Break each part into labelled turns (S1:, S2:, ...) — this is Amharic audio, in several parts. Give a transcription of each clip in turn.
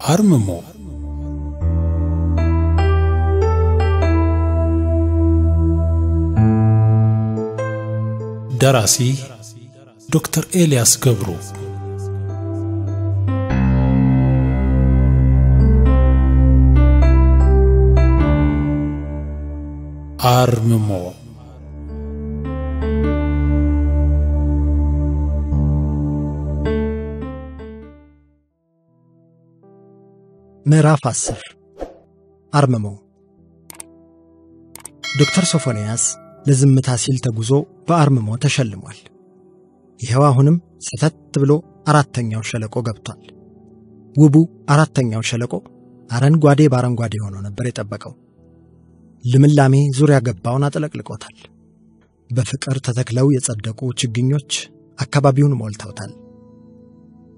S1: አርምሞ ደራሲ ዶክተር ኤልያስ ገብሩ አርምሞ
S2: ምዕራፍ 10 አርምሞ ዶክተር ሶፎንያስ ለዝምታ ሲል ተጉዞ በአርምሞ ተሸልሟል። ይሄው አሁንም ሰተት ብሎ አራተኛው ሸለቆ ገብቷል። ውቡ አራተኛው ሸለቆ አረንጓዴ ባረንጓዴ ሆኖ ነበር የጠበቀው። ልምላሜ ዙሪያ ገባውን አጥለቅልቆታል። በፍቅር ተተክለው የጸደቁ ችግኞች አካባቢውን ሞልተውታል።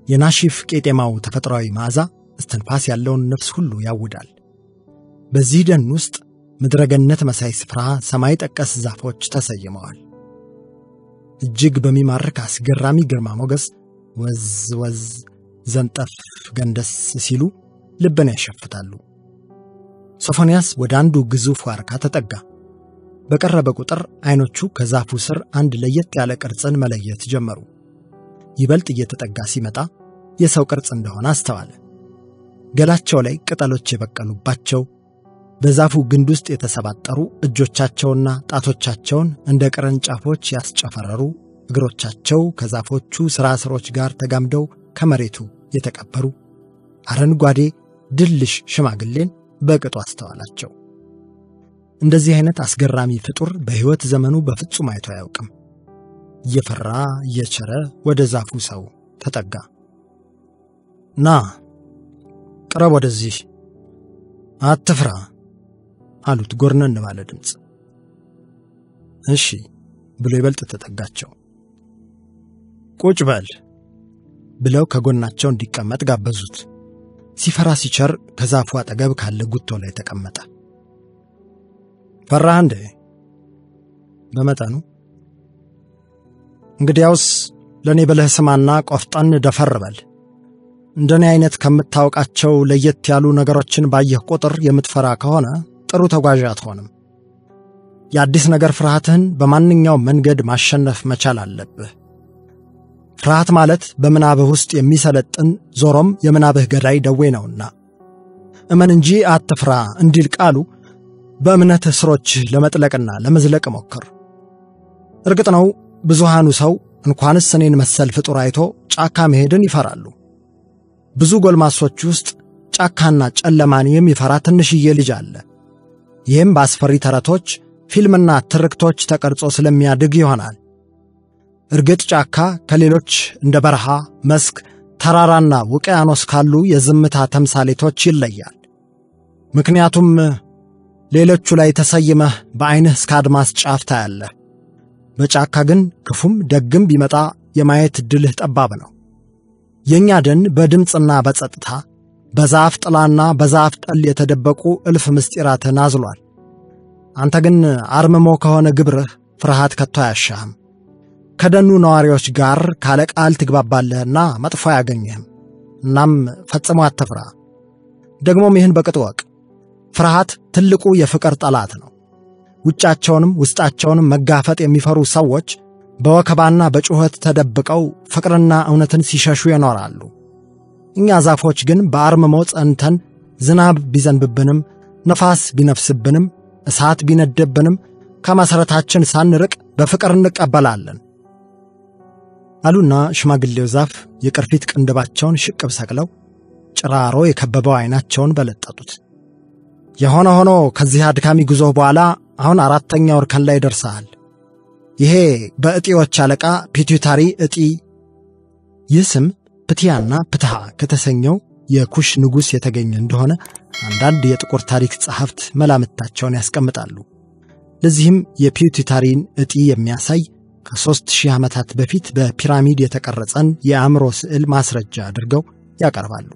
S2: የናሺፍ ቄጤማው ተፈጥሯዊ መዓዛ እስትንፋስ ያለውን ነፍስ ሁሉ ያውዳል። በዚህ ደን ውስጥ ምድረገነት መሳይ ስፍራ ሰማይ ጠቀስ ዛፎች ተሰይመዋል። እጅግ በሚማርክ አስገራሚ ግርማ ሞገስ ወዝ ወዝ ዘንጠፍ ገንደስ ሲሉ ልብን ያሸፍታሉ። ሶፎንያስ ወደ አንዱ ግዙፍ ዋርካ ተጠጋ። በቀረበ ቁጥር አይኖቹ ከዛፉ ስር አንድ ለየት ያለ ቅርጽን መለየት ጀመሩ። ይበልጥ እየተጠጋ ሲመጣ የሰው ቅርጽ እንደሆነ አስተዋለ። ገላቸው ላይ ቅጠሎች የበቀሉባቸው በዛፉ ግንድ ውስጥ የተሰባጠሩ እጆቻቸውና ጣቶቻቸውን እንደ ቅርንጫፎች ያስጨፈረሩ እግሮቻቸው ከዛፎቹ ስራስሮች ጋር ተጋምደው ከመሬቱ የተቀበሩ አረንጓዴ ድልሽ ሽማግሌን በቅጡ አስተዋላቸው። እንደዚህ አይነት አስገራሚ ፍጡር በሕይወት ዘመኑ በፍጹም አይቶ አያውቅም። እየፈራ እየቸረ ወደ ዛፉ ሰው ተጠጋ። ና ቅረብ ወደዚህ፣ አትፍራ አሉት ጎርነን ባለ ድምፅ። እሺ ብሎ ይበልጥ ተጠጋቸው። ቁጭ በል ብለው ከጎናቸው እንዲቀመጥ ጋበዙት። ሲፈራ ሲቸር ከዛፉ አጠገብ ካለ ጉቶ ላይ ተቀመጠ። ፈራህ እንዴ? በመጠኑ። እንግዲያውስ ለኔ ብለህ ስማና ቆፍጠን ደፈር በል። እንደኔ አይነት ከምታውቃቸው ለየት ያሉ ነገሮችን ባየህ ቁጥር የምትፈራ ከሆነ ጥሩ ተጓዥ አትሆንም። የአዲስ ነገር ፍርሃትህን በማንኛውም መንገድ ማሸነፍ መቻል አለብህ። ፍርሃት ማለት በምናብህ ውስጥ የሚሰለጥን ዞሮም የምናብህ ገዳይ ደዌ ነውና እመን እንጂ አትፍራ እንዲል ቃሉ በእምነት እስሮች ለመጥለቅና ለመዝለቅ ሞክር። እርግጥ ነው ብዙሃኑ ሰው እንኳንስ እኔን መሰል ፍጡር አይቶ ጫካ መሄድን ይፈራሉ። ብዙ ጎልማሶች ውስጥ ጫካና ጨለማን የሚፈራ ትንሽዬ ልጅ አለ። ይህም በአስፈሪ ተረቶች፣ ፊልምና ትርክቶች ተቀርጾ ስለሚያድግ ይሆናል። እርግጥ ጫካ ከሌሎች እንደ በረሃ፣ መስክ፣ ተራራና ውቅያኖስ ካሉ የዝምታ ተምሳሌቶች ይለያል። ምክንያቱም ሌሎቹ ላይ ተሰይመህ በዐይንህ እስከ አድማስ ጫፍ ታያለህ። በጫካ ግን ክፉም ደግም ቢመጣ የማየት ዕድልህ ጠባብ ነው። የእኛ ደን በድምፅና በጸጥታ በዛፍ ጥላና በዛፍ ጠል የተደበቁ እልፍ ምስጢራትን አዝሏል። አንተ ግን አርምሞ ከሆነ ግብርህ ፍርሃት ከቶ አያሻህም። ከደኑ ነዋሪዎች ጋር ካለ ቃል ትግባባለህና መጥፎ አያገኝህም። እናም ፈጽሞ አትፍራ። ደግሞም ይህን በቅጡ እወቅ፣ ፍርሃት ትልቁ የፍቅር ጠላት ነው። ውጫቸውንም ውስጣቸውንም መጋፈጥ የሚፈሩ ሰዎች በወከባና በጩኸት ተደብቀው ፍቅርና እውነትን ሲሸሹ ይኖራሉ። እኛ ዛፎች ግን በአርምሞ ጸንተን ዝናብ ቢዘንብብንም ነፋስ ቢነፍስብንም እሳት ቢነድብንም ከመሠረታችን ሳንርቅ በፍቅር እንቀበላለን አሉና ሽማግሌው ዛፍ የቅርፊት ቅንድባቸውን ሽቅብ ሰቅለው ጭራሮ የከበበው ዓይናቸውን በለጠጡት። የሆነ ሆኖ ከዚህ አድካሚ ጉዞ በኋላ አሁን አራተኛው እርከን ላይ ደርሰሃል። ይሄ በእጢዎች አለቃ ፒቱታሪ እጢ። ይህ ስም ፕቲያና ፕትሃ ከተሰኘው የኩሽ ንጉሥ የተገኘ እንደሆነ አንዳንድ የጥቁር ታሪክ ጸሐፍት መላምታቸውን ያስቀምጣሉ። ለዚህም የፒቱታሪን እጢ የሚያሳይ ከ3000 ዓመታት በፊት በፒራሚድ የተቀረጸን የአእምሮ ስዕል ማስረጃ አድርገው ያቀርባሉ።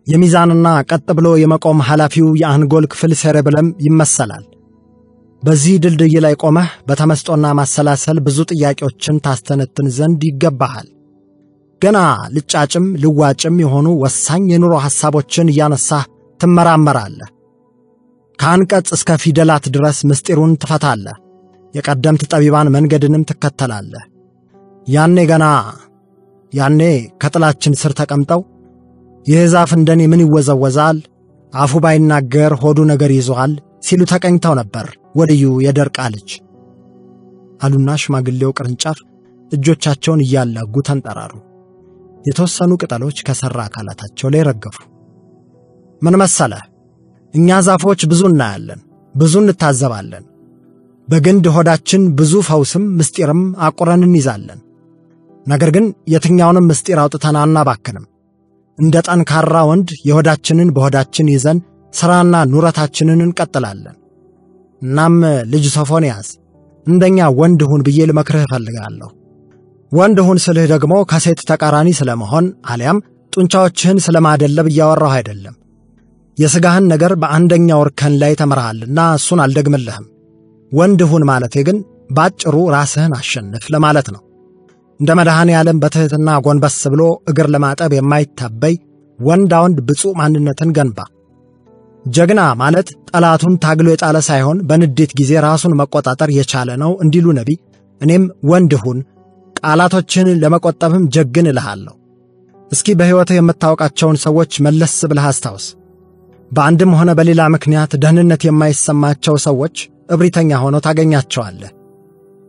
S2: የሚዛንና ቀጥ ብሎ የመቆም ኃላፊው የአንጎል ክፍል ሴሬብለም ይመሰላል። በዚህ ድልድይ ላይ ቆመህ በተመስጦና ማሰላሰል ብዙ ጥያቄዎችን ታስተነትን ዘንድ ይገባሃል። ገና ልጫጭም ልዋጭም የሆኑ ወሳኝ የኑሮ ሐሳቦችን እያነሳህ ትመራመራለህ። ከአንቀጽ እስከ ፊደላት ድረስ ምስጢሩን ትፈታለህ። የቀደምት ጠቢባን መንገድንም ትከተላለህ። ያኔ ከጥላችን ስር ተቀምጠው ይህ ዛፍ እንደኔ ምን ይወዘወዛል፣ አፉ ባይናገር ሆዱ ነገር ይዟል ሲሉ ተቀኝተው ነበር ወድዩ የደርቃ ልጅ አሉና ሽማግሌው ቅርንጫፍ እጆቻቸውን እያላጉ ተንጠራሩ። የተወሰኑ ቅጠሎች ከሰራ አካላታቸው ላይ ረገፉ። ምን መሰለህ፣ እኛ ዛፎች ብዙ እናያለን፣ ብዙ እንታዘባለን። በግንድ ሆዳችን ብዙ ፈውስም ምስጢርም አቁረን እንይዛለን። ነገር ግን የትኛውንም ምስጢር አውጥተን አናባክንም። እንደ ጠንካራ ወንድ የሆዳችንን በሆዳችን ይዘን ሥራና ኑረታችንን እንቀጥላለን። እናም ልጅ ሶፎንያስ እንደኛ ወንድ ሁን ብዬ ልመክርህ እፈልጋለሁ። ወንድ ሁን ስልህ ደግሞ ከሴት ተቃራኒ ስለመሆን አሊያም ጡንቻዎችህን ስለማደለብ እያወራሁ አይደለም። የሥጋህን ነገር በአንደኛው እርከን ላይ ተመርሃልና እሱን አልደግምልህም። ወንድ ሁን ማለቴ ግን ባጭሩ ራስህን አሸንፍ ለማለት ነው። እንደ መድኃኔ ዓለም በትሕትና ጎንበስ ብሎ እግር ለማጠብ የማይታበይ ወንድ ብፁዕ ማንነትን ገንባ። ጀግና ማለት ጠላቱን ታግሎ የጣለ ሳይሆን በንዴት ጊዜ ራሱን መቆጣጠር የቻለ ነው እንዲሉ ነቢይ፣ እኔም ወንድ ሁን፣ ቃላቶችን ለመቆጠብም ጀግን እልሃለሁ። እስኪ በሕይወትህ የምታውቃቸውን ሰዎች መለስ ብለህ አስታውስ። በአንድም ሆነ በሌላ ምክንያት ደህንነት የማይሰማቸው ሰዎች እብሪተኛ ሆነው ታገኛቸዋለህ።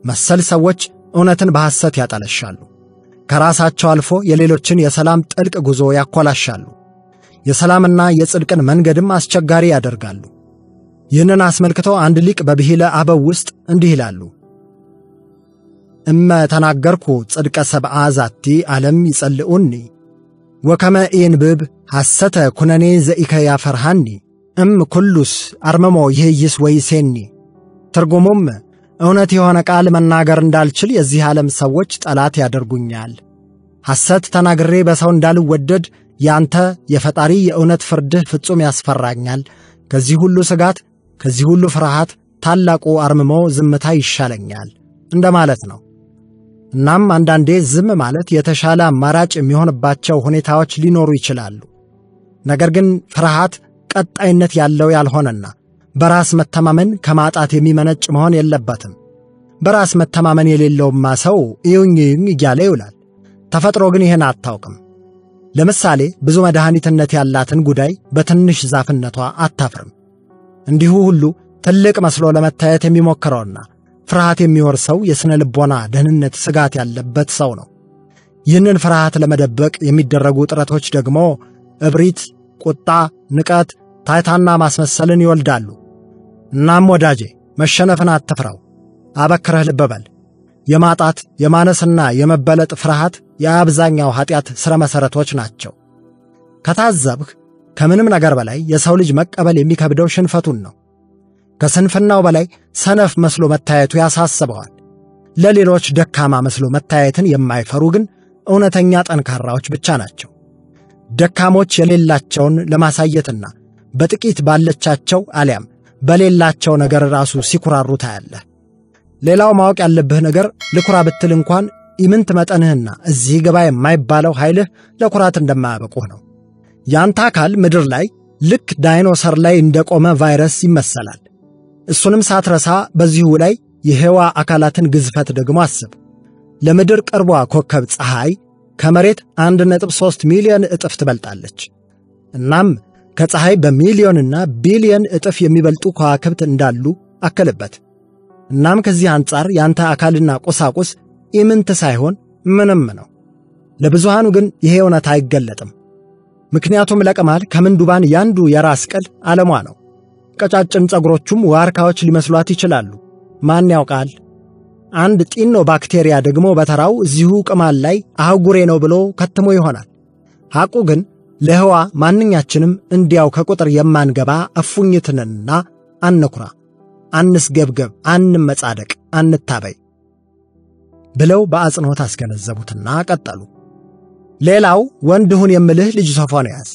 S2: መሰል ሰዎች እውነትን በሐሰት ያጠለሻሉ። ከራሳቸው አልፎ የሌሎችን የሰላም ጥልቅ ጉዞ ያኮላሻሉ። የሰላምና የጽድቅን መንገድም አስቸጋሪ ያደርጋሉ። ይህንን አስመልክቶ አንድ ሊቅ በብሂለ አበው ውስጥ እንዲህ ይላሉ። ተናገርኩ ጽድቀ ሰብአ ዛቲ ዓለም ይጸልኡኒ ወከመ ኢንብብ ሐሰተ ኩነኔ ዘኢከ ያፈርሃኒ ኩሉስ አርመሞ ይህይስ ወይሴኒ። ትርጉሙም እውነት የሆነ ቃል መናገር እንዳልችል የዚህ ዓለም ሰዎች ጠላት ያደርጉኛል። ሐሰት ተናግሬ በሰው እንዳልወደድ ያንተ የፈጣሪ የእውነት ፍርድህ ፍጹም ያስፈራኛል። ከዚህ ሁሉ ስጋት፣ ከዚህ ሁሉ ፍርሃት ታላቁ አርምሞ ዝምታ ይሻለኛል እንደማለት ነው። እናም አንዳንዴ ዝም ማለት የተሻለ አማራጭ የሚሆንባቸው ሁኔታዎች ሊኖሩ ይችላሉ። ነገር ግን ፍርሃት ቀጣይነት ያለው ያልሆነና በራስ መተማመን ከማጣት የሚመነጭ መሆን የለበትም። በራስ መተማመን የሌለውማ ሰው እዩኝ እያለ ይውላል። ተፈጥሮ ግን ይህን አታውቅም። ለምሳሌ ብዙ መድኃኒትነት ያላትን ጉዳይ በትንሽ ዛፍነቷ አታፍርም። እንዲሁ ሁሉ ትልቅ መስሎ ለመታየት የሚሞክረውና ፍርሃት የሚወርሰው የሥነ ልቦና ደህንነት ስጋት ያለበት ሰው ነው። ይህንን ፍርሃት ለመደበቅ የሚደረጉ ጥረቶች ደግሞ እብሪት፣ ቁጣ፣ ንቀት፣ ታይታና ማስመሰልን ይወልዳሉ። እናም ወዳጄ መሸነፍን አትፍራው፣ አበክረህ ልብ በል። የማጣት የማነስና የመበለጥ ፍርሃት የአብዛኛው ኃጢአት ሥረ መሠረቶች ናቸው። ከታዘብህ ከምንም ነገር በላይ የሰው ልጅ መቀበል የሚከብደው ሽንፈቱን ነው። ከስንፍናው በላይ ሰነፍ መስሎ መታየቱ ያሳስበዋል። ለሌሎች ደካማ መስሎ መታየትን የማይፈሩ ግን እውነተኛ ጠንካራዎች ብቻ ናቸው። ደካሞች የሌላቸውን ለማሳየትና በጥቂት ባለቻቸው አሊያም በሌላቸው ነገር ራሱ ሲኩራሩ ታያለህ። ሌላው ማወቅ ያለብህ ነገር ልኩራ ብትል እንኳን ኢምንት መጠንህና እዚህ ገባ የማይባለው ኃይልህ ለኩራት እንደማያበቁህ ነው። ያንተ አካል ምድር ላይ ልክ ዳይኖሰር ላይ እንደቆመ ቫይረስ ይመሰላል። እሱንም ሳትረሳ በዚሁ ላይ የህዋ አካላትን ግዝፈት ደግሞ አስብ። ለምድር ቅርቧ ኮከብ ፀሐይ ከመሬት 1.3 ሚሊዮን እጥፍ ትበልጣለች። እናም ከፀሐይ በሚሊዮንና ቢሊዮን እጥፍ የሚበልጡ ከዋክብት እንዳሉ አከለበት። እናም ከዚህ አንጻር ያንተ አካልና ቁሳቁስ ኢምንት ሳይሆን ምንም ነው። ለብዙሃኑ ግን ይሄ እውነት አይገለጥም። ምክንያቱም ለቀማል ከምንዱባን ያንዱ የራስ ቅል ዓለሟ ነው። ቀጫጭን ጸጉሮቹም ዋርካዎች ሊመስሏት ይችላሉ። ማን ያውቃል? አንድ ጢኖ ባክቴሪያ ደግሞ በተራው እዚሁ ቅማል ላይ አህጉሬ ነው ብሎ ከትሞ ይሆናል። ሐቁ ግን ለህዋ ማንኛችንም እንዲያው ከቁጥር የማንገባ እፉኝትንና አንኩራ፣ አንስገብገብ፣ አንመጻደቅ፣ አንታበይ ብለው በአጽንኦት አስገነዘቡትና ቀጠሉ። ሌላው ወንድ ሁን የምልህ ልጅ ሶፎንያስ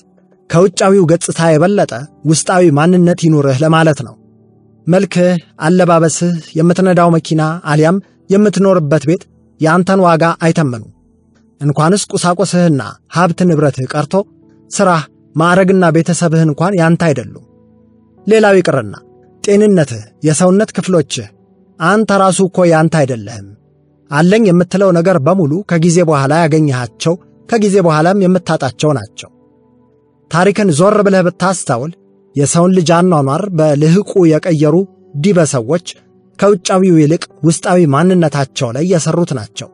S2: ከውጫዊው ገጽታ የበለጠ ውስጣዊ ማንነት ይኑርህ ለማለት ነው። መልክህ፣ አለባበስህ፣ የምትነዳው መኪና አሊያም የምትኖርበት ቤት ያንተን ዋጋ አይተመኑ። እንኳንስ ቁሳቁስህና ሀብት ንብረትህ ቀርቶ ሥራህ፣ ማዕረግና ቤተሰብህ እንኳን ያንተ አይደሉም። ሌላው ይቅርና ጤንነትህ፣ የሰውነት ክፍሎችህ አንተ ራሱ እኮ ያንተ አይደለህም። አለኝ የምትለው ነገር በሙሉ ከጊዜ በኋላ ያገኘሃቸው፣ ከጊዜ በኋላም የምታጣቸው ናቸው። ታሪክን ዞር ብለህ ብታስተውል የሰውን ልጅ አኗኗር በልህቁ የቀየሩ ዲበ ሰዎች ከውጫዊው ይልቅ ውስጣዊ ማንነታቸው ላይ የሰሩት ናቸው።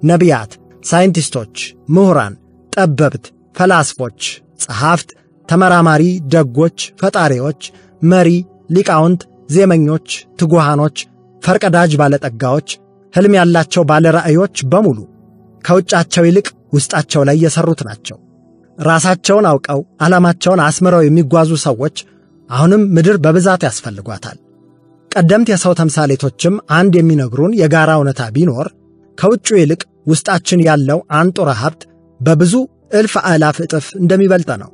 S2: ነቢያት፣ ሳይንቲስቶች፣ ምሁራን፣ ጠበብት፣ ፈላስፎች፣ ጸሐፍት፣ ተመራማሪ፣ ደጎች፣ ፈጣሪዎች፣ መሪ፣ ሊቃውንት፣ ዜመኞች፣ ትጉሃኖች፣ ፈርቀዳጅ ባለጠጋዎች፣ ሕልም ያላቸው ባለ ራእዮች በሙሉ ከውጫቸው ይልቅ ውስጣቸው ላይ የሰሩት ናቸው። ራሳቸውን አውቀው ዓላማቸውን አስምረው የሚጓዙ ሰዎች አሁንም ምድር በብዛት ያስፈልጓታል። ቀደምት የሰው ተምሳሌቶችም አንድ የሚነግሩን የጋራ እውነታ ቢኖር ከውጩ ይልቅ ውስጣችን ያለው አንጡረ ሀብት በብዙ እልፍ አእላፍ እጥፍ እንደሚበልጥ ነው።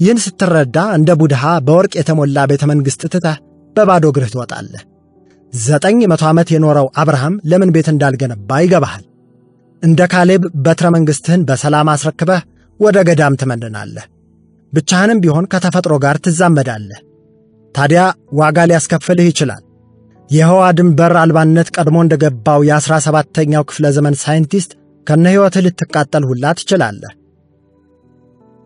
S2: ይህን ስትረዳ እንደ ቡድሃ በወርቅ የተሞላ ቤተ መንግሥት ትተህ በባዶ እግርህ ትወጣለህ። 900 ዓመት የኖረው አብርሃም ለምን ቤት እንዳልገነባ ይገባሃል። እንደ ካሌብ በትረ መንግሥትህን በሰላም አስረክበህ ወደ ገዳም ትመንናለህ። ብቻህንም ቢሆን ከተፈጥሮ ጋር ትዛመዳለህ። ታዲያ ዋጋ ሊያስከፍልህ ይችላል። የህዋ ድንበር አልባነት ቀድሞ እንደገባው የ17ኛው ክፍለ ዘመን ሳይንቲስት ከነ ሕይወትህ ልትቃጠል ሁላ ትችላለህ።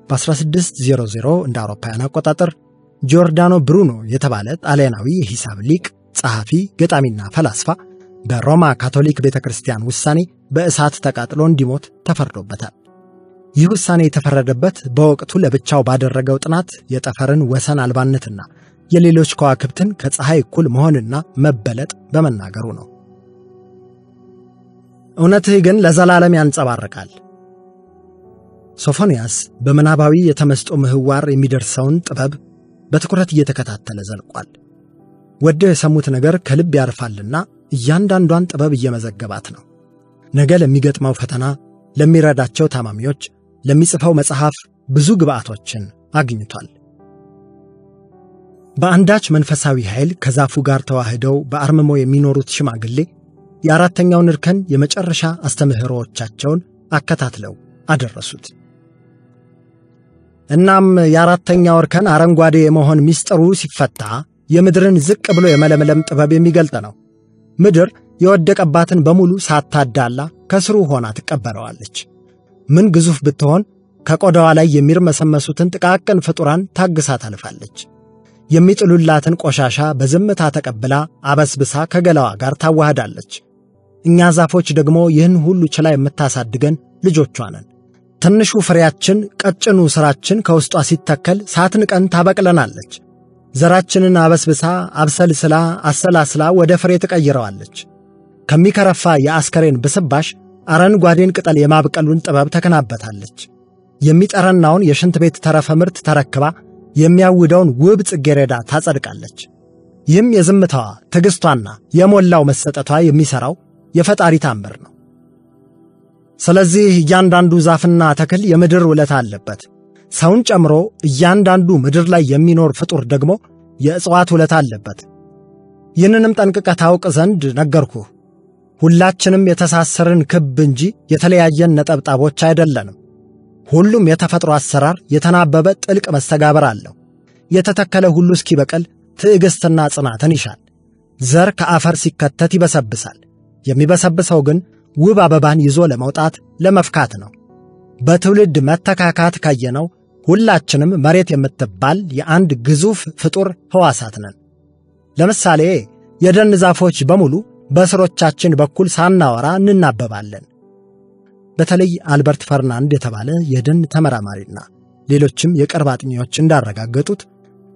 S2: በ1600 እንደ አውሮፓውያን አቆጣጠር ጆርዳኖ ብሩኖ የተባለ ጣሊያናዊ የሂሳብ ሊቅ፣ ጸሐፊ፣ ገጣሚና ፈላስፋ በሮማ ካቶሊክ ቤተክርስቲያን ውሳኔ በእሳት ተቃጥሎ እንዲሞት ተፈርዶበታል። ይህ ውሳኔ የተፈረደበት በወቅቱ ለብቻው ባደረገው ጥናት የጠፈርን ወሰን አልባነትና የሌሎች ከዋክብትን ከፀሐይ እኩል መሆንና መበለጥ በመናገሩ ነው። እውነትህ ግን ለዘላለም ያንጸባርቃል። ሶፎንያስ በምናባዊ የተመስጦ ምህዋር የሚደርሰውን ጥበብ በትኩረት እየተከታተለ ዘልቋል። ወደው የሰሙት ነገር ከልብ ያርፋልና እያንዳንዷን ጥበብ እየመዘገባት ነው። ነገ ለሚገጥመው ፈተና፣ ለሚረዳቸው ታማሚዎች፣ ለሚጽፈው መጽሐፍ ብዙ ግብዓቶችን አግኝቷል። በአንዳች መንፈሳዊ ኃይል ከዛፉ ጋር ተዋህደው በአርምሞ የሚኖሩት ሽማግሌ የአራተኛውን እርከን የመጨረሻ አስተምህሮዎቻቸውን አከታትለው አደረሱት። እናም የአራተኛው እርከን አረንጓዴ የመሆን ሚስጥሩ ሲፈታ የምድርን ዝቅ ብሎ የመለምለም ጥበብ የሚገልጥ ነው። ምድር የወደቀባትን በሙሉ ሳታዳላ ከስሩ ሆና ትቀበለዋለች። ምን ግዙፍ ብትሆን ከቆዳዋ ላይ የሚርመሰመሱትን ጥቃቅን ፍጡራን ታግሳ ታልፋለች። የሚጥሉላትን ቆሻሻ በዝምታ ተቀብላ አበስብሳ ከገላዋ ጋር ታዋህዳለች። እኛ ዛፎች ደግሞ ይህን ሁሉ ችላ የምታሳድገን ልጆቿ ነን። ትንሹ ፍሬያችን፣ ቀጭኑ ሥራችን ከውስጧ ሲተከል ሳትንቀን ታበቅለናለች። ዘራችንን አበስብሳ፣ አብሰልስላ፣ አሰላስላ ወደ ፍሬ ትቀይረዋለች። ከሚከረፋ የአስከሬን ብስባሽ አረንጓዴን ቅጠል የማብቀሉን ጥበብ ተከናበታለች። የሚጠረናውን የሽንት ቤት ተረፈ ምርት ተረክባ የሚያውደውን ውብ ጽጌረዳ ታጸድቃለች። ይህም የዝምታዋ ትዕግሥቷና የሞላው መሰጠቷ የሚሠራው የፈጣሪ ታምር ነው። ስለዚህ እያንዳንዱ ዛፍና ተክል የምድር ውለታ አለበት። ሰውን ጨምሮ እያንዳንዱ ምድር ላይ የሚኖር ፍጡር ደግሞ የእጽዋት ውለታ አለበት። ይህንንም ጠንቅቀህ ታውቅ ዘንድ ነገርኩህ። ሁላችንም የተሳሰርን ክብ እንጂ የተለያየን ነጠብጣቦች አይደለንም። ሁሉም የተፈጥሮ አሰራር የተናበበ ጥልቅ መስተጋብር አለው። የተተከለ ሁሉ እስኪበቅል ትዕግሥትና ጽናትን ይሻል። ዘር ከአፈር ሲከተት ይበሰብሳል። የሚበሰብሰው ግን ውብ አበባን ይዞ ለመውጣት ለመፍካት ነው። በትውልድ መተካካት ካየነው ሁላችንም መሬት የምትባል የአንድ ግዙፍ ፍጡር ሕዋሳት ነን። ለምሳሌ የደን ዛፎች በሙሉ በስሮቻችን በኩል ሳናወራ እንናበባለን። በተለይ አልበርት ፈርናንድ የተባለ የደን ተመራማሪና ሌሎችም የቅርብ አጥኚዎች እንዳረጋገጡት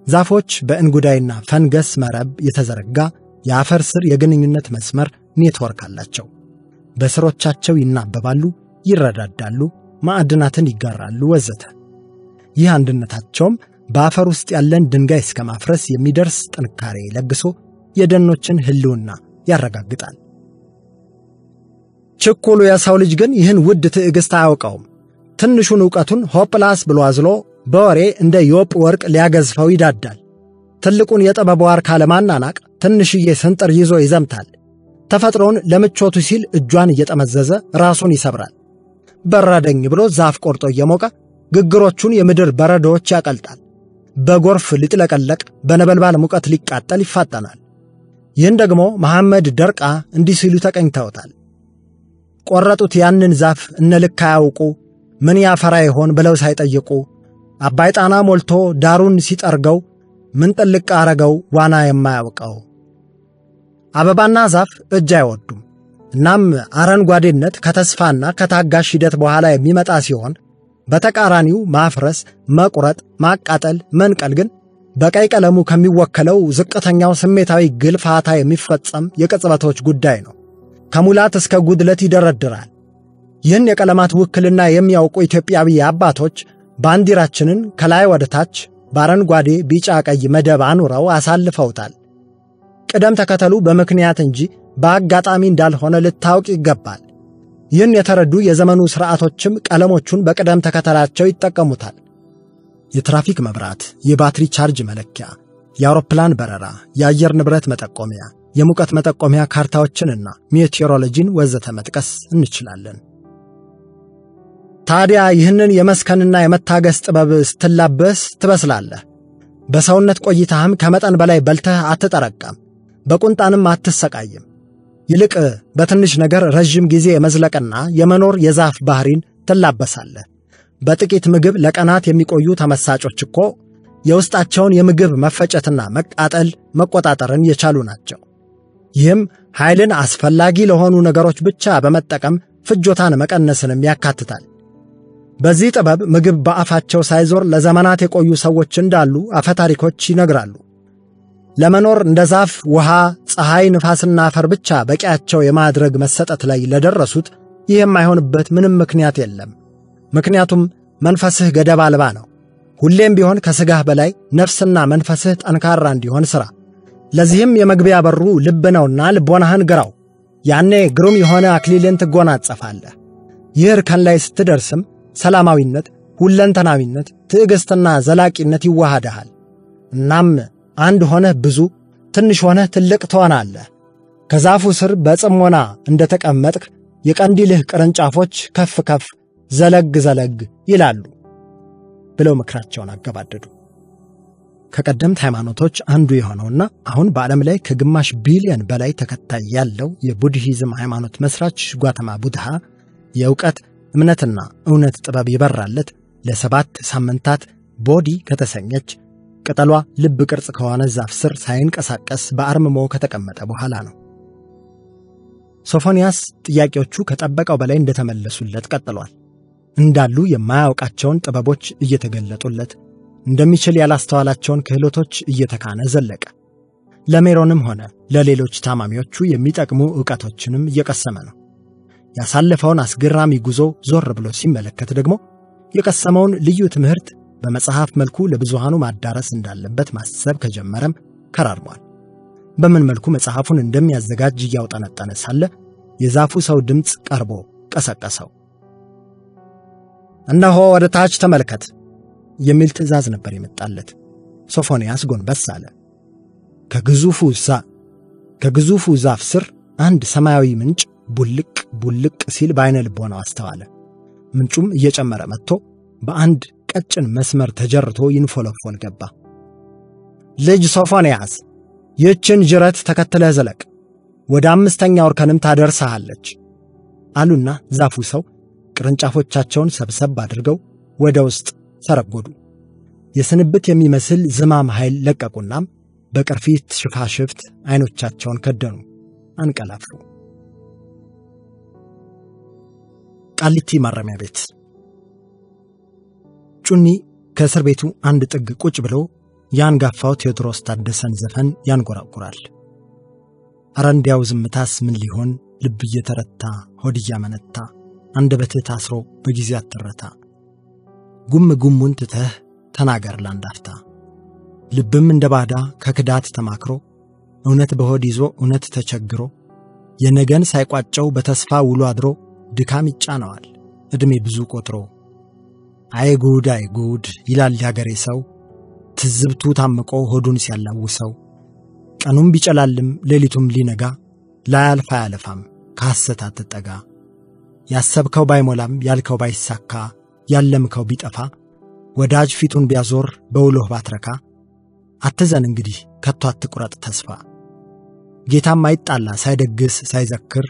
S2: ዛፎች በእንጉዳይና ፈንገስ መረብ የተዘረጋ የአፈር ስር የግንኙነት መስመር ኔትወርክ አላቸው። በስሮቻቸው ይናበባሉ፣ ይረዳዳሉ፣ ማዕድናትን ይጋራሉ ወዘተ። ይህ አንድነታቸውም በአፈር ውስጥ ያለን ድንጋይ እስከ ማፍረስ የሚደርስ ጥንካሬ ለግሶ የደኖችን ህልውና ያረጋግጣል። ችኩሉ የሰው ልጅ ግን ይህን ውድ ትዕግሥት አያውቀውም። ትንሹን ዕውቀቱን ሆፕላስ ብሎ አዝሎ በወሬ እንደ ዮጵ ወርቅ ሊያገዝፈው ይዳዳል። ትልቁን የጥበብ ዋርካ ለማናናቅ ትንሽዬ ስንጥር ይዞ ይዘምታል። ተፈጥሮን ለምቾቱ ሲል እጇን እየጠመዘዘ ራሱን ይሰብራል። በረደኝ ብሎ ዛፍ ቆርጦ እየሞቀ ግግሮቹን የምድር በረዶዎች ያቀልጣል። በጎርፍ ሊጥለቀለቅ በነበልባል ሙቀት ሊቃጠል ይፋጠናል። ይህን ደግሞ መሐመድ ደርቃ እንዲህ ሲሉ ተቀኝተውታል። ቆረጡት ያንን ዛፍ እነልክ አያውቁ ምን ያፈራ ይሆን ብለው ሳይጠይቁ አባይ ጣና ሞልቶ ዳሩን ሲጠርገው ምን ጥልቅ አረገው ዋና የማያውቀው። አበባና ዛፍ እጅ አይወዱም። እናም አረንጓዴነት ከተስፋና ከታጋሽ ሂደት በኋላ የሚመጣ ሲሆን በተቃራኒው ማፍረስ፣ መቁረጥ፣ ማቃጠል፣ መንቀል ግን በቀይ ቀለሙ ከሚወከለው ዝቅተኛው ስሜታዊ ግልፋታ የሚፈጸም የቅጽበቶች ጉዳይ ነው። ከሙላት እስከ ጉድለት ይደረድራል። ይህን የቀለማት ውክልና የሚያውቁ ኢትዮጵያዊ አባቶች ባንዲራችንን ከላይ ወደ ታች በአረንጓዴ፣ ቢጫ፣ ቀይ መደብ አኑረው አሳልፈውታል። ቅደም ተከተሉ በምክንያት እንጂ በአጋጣሚ እንዳልሆነ ልታውቅ ይገባል። ይህን የተረዱ የዘመኑ ሥርዓቶችም ቀለሞቹን በቅደም ተከተላቸው ይጠቀሙታል። የትራፊክ መብራት፣ የባትሪ ቻርጅ መለኪያ፣ የአውሮፕላን በረራ፣ የአየር ንብረት መጠቆሚያ፣ የሙቀት መጠቆሚያ ካርታዎችንና ሜቴዎሮሎጂን ወዘተ መጥቀስ እንችላለን። ታዲያ ይህንን የመስከንና የመታገስ ጥበብ ስትላበስ ትበስላለህ። በሰውነት ቆይታህም ከመጠን በላይ በልተህ አትጠረቀም፣ በቁንጣንም አትሰቃይም። ይልቅ በትንሽ ነገር ረጅም ጊዜ የመዝለቅና የመኖር የዛፍ ባህሪን ትላበሳለህ። በጥቂት ምግብ ለቀናት የሚቆዩ ተመሳጮች እኮ የውስጣቸውን የምግብ መፈጨትና መቃጠል መቆጣጠርን የቻሉ ናቸው። ይህም ኃይልን አስፈላጊ ለሆኑ ነገሮች ብቻ በመጠቀም ፍጆታን መቀነስንም ያካትታል። በዚህ ጥበብ ምግብ በአፋቸው ሳይዞር ለዘመናት የቆዩ ሰዎች እንዳሉ አፈታሪኮች ይነግራሉ። ለመኖር እንደ ዛፍ፣ ውሃ፣ ፀሐይ፣ ንፋስና አፈር ብቻ በቂያቸው የማድረግ መሰጠት ላይ ለደረሱት ይህ የማይሆንበት ምንም ምክንያት የለም። ምክንያቱም መንፈስህ ገደብ አልባ ነው። ሁሌም ቢሆን ከሥጋህ በላይ ነፍስና መንፈስህ ጠንካራ እንዲሆን ሥራ። ለዚህም የመግቢያ በሩ ልብ ነውና ልቦናህን ግራው። ያኔ ግሩም የሆነ አክሊልን ትጎናጸፋለህ። ይህ እርከን ላይ ስትደርስም ሰላማዊነት፣ ሁለንተናዊነት፣ ትዕግሥትና ዘላቂነት ይዋሃድሃል። እናም አንድ ሆነህ ብዙ፣ ትንሽ ሆነህ ትልቅ ትሆናለህ። ከዛፉ ስር በጽሞና እንደተቀመጥክ የቀንዲልህ ቅርንጫፎች ከፍ ከፍ ዘለግ ዘለግ ይላሉ ብለው ምክራቸውን አገባደዱ። ከቀደምት ሃይማኖቶች አንዱ የሆነውና አሁን በዓለም ላይ ከግማሽ ቢሊዮን በላይ ተከታይ ያለው የቡድሂዝም ሃይማኖት መስራች ጓተማ ቡድሃ የእውቀት እምነትና እውነት ጥበብ ይበራለት ለ7 ሳምንታት ቦዲ ከተሰኘች ቅጠሏ ልብ ቅርጽ ከሆነ ዛፍ ስር ሳይንቀሳቀስ በአርምሞ ከተቀመጠ በኋላ ነው። ሶፎንያስ ጥያቄዎቹ ከጠበቀው በላይ እንደተመለሱለት ቀጥሏል። እንዳሉ የማያውቃቸውን ጥበቦች እየተገለጡለት፣ እንደሚችል ያላስተዋላቸውን ክህሎቶች እየተካነ ዘለቀ። ለሜሮንም ሆነ ለሌሎች ታማሚዎቹ የሚጠቅሙ ዕውቀቶችንም እየቀሰመ ነው። ያሳለፈውን አስገራሚ ጉዞ ዞር ብሎ ሲመለከት ደግሞ የቀሰመውን ልዩ ትምህርት በመጽሐፍ መልኩ ለብዙሃኑ ማዳረስ እንዳለበት ማሰብ ከጀመረም ከራርሟል። በምን መልኩ መጽሐፉን እንደሚያዘጋጅ እያውጠነጠነ ሳለ የዛፉ ሰው ድምፅ ቀርቦ ቀሰቀሰው። እነሆ ወደ ታች ተመልከት የሚል ትእዛዝ ነበር የመጣለት። ሶፎንያስ ጎንበስ አለ። ከግዙፉ ዛፍ ስር አንድ ሰማያዊ ምንጭ ቡልቅ ቡልቅ ሲል በዓይነ ልቦናው አስተዋለ። ምንጩም እየጨመረ መጥቶ በአንድ ቀጭን መስመር ተጀርቶ ይንፎለፎል ገባ። ልጅ ሶፎንያስ ይህችን ጅረት ተከትለህ ዘለቅ፣ ወደ 5ኛው እርከንም ታደርሰሃለች አሉና ዛፉ ሰው ቅርንጫፎቻቸውን ሰብሰብ አድርገው ወደ ውስጥ ሰረጎዱ። የስንብት የሚመስል ዝማም ኃይል ለቀቁናም በቅርፊት ሽፋሽፍት አይኖቻቸውን ከደኑ፣ አንቀላፉ። ቃሊቲ ማረሚያ ቤት። ጩኒ ከእስር ቤቱ አንድ ጥግ ቁጭ ብሎ ያንጋፋው ቴዎድሮስ ታደሰን ዘፈን ያንጎራጉራል። አረንዲያው ዝምታስ ምን ሊሆን ልብ እየተረታ ሆድ እያመነታ አንደበትህ ታስሮ በጊዜ አትረታ። ጉሙን ትተህ ተናገር ላንዳፍታ። ልብም እንደ ባዳ ከክዳት ተማክሮ እውነት በሆድ ይዞ እውነት ተቸግሮ የነገን ሳይቋጨው በተስፋ ውሎ አድሮ ድካም ይጫነዋል ዕድሜ ብዙ ቆጥሮ። አይ ጉድ ይላል ያገሬ ሰው ትዝብቱ ታምቆ ሆዱን ሲያላውሰው። ቀኑም ቢጨላልም ሌሊቱም ሊነጋ ላያልፍ አያለፋም ከሐሰት አትጠጋ። ያሰብከው ባይሞላም ያልከው ባይሳካ ያለምከው ቢጠፋ ወዳጅ ፊቱን ቢያዞር በውሎህ ባትረካ አትዘን እንግዲህ ከቶ አትቁረጥ ተስፋ ጌታም አይጣላ ሳይደግስ ሳይዘክር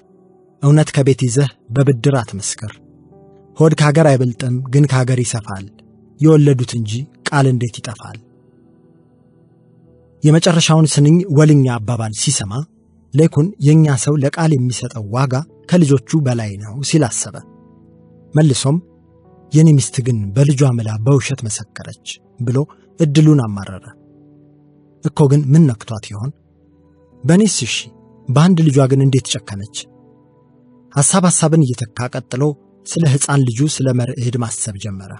S2: እውነት ከቤት ይዘህ በብድር አትመስክር ሆድ ካገር አይበልጥም ግን ካገር ይሰፋል የወለዱት እንጂ ቃል እንዴት ይጠፋል የመጨረሻውን ስንኝ ወልኛ አባባል ሲሰማ ለይኩን የኛ ሰው ለቃል የሚሰጠው ዋጋ ከልጆቹ በላይ ነው ሲል አሰበ መልሶም የኔ ሚስት ግን በልጇ መላ በውሸት መሰከረች ብሎ እድሉን አማረረ እኮ ግን ምን ነክቷት ይሆን በኔስ እሺ በአንድ ልጇ ግን እንዴት ጨከነች ሐሳብን እየተካ ቀጥሎ ስለ ሕፃን ልጁ ስለ መርዕድ ማሰብ ጀመረ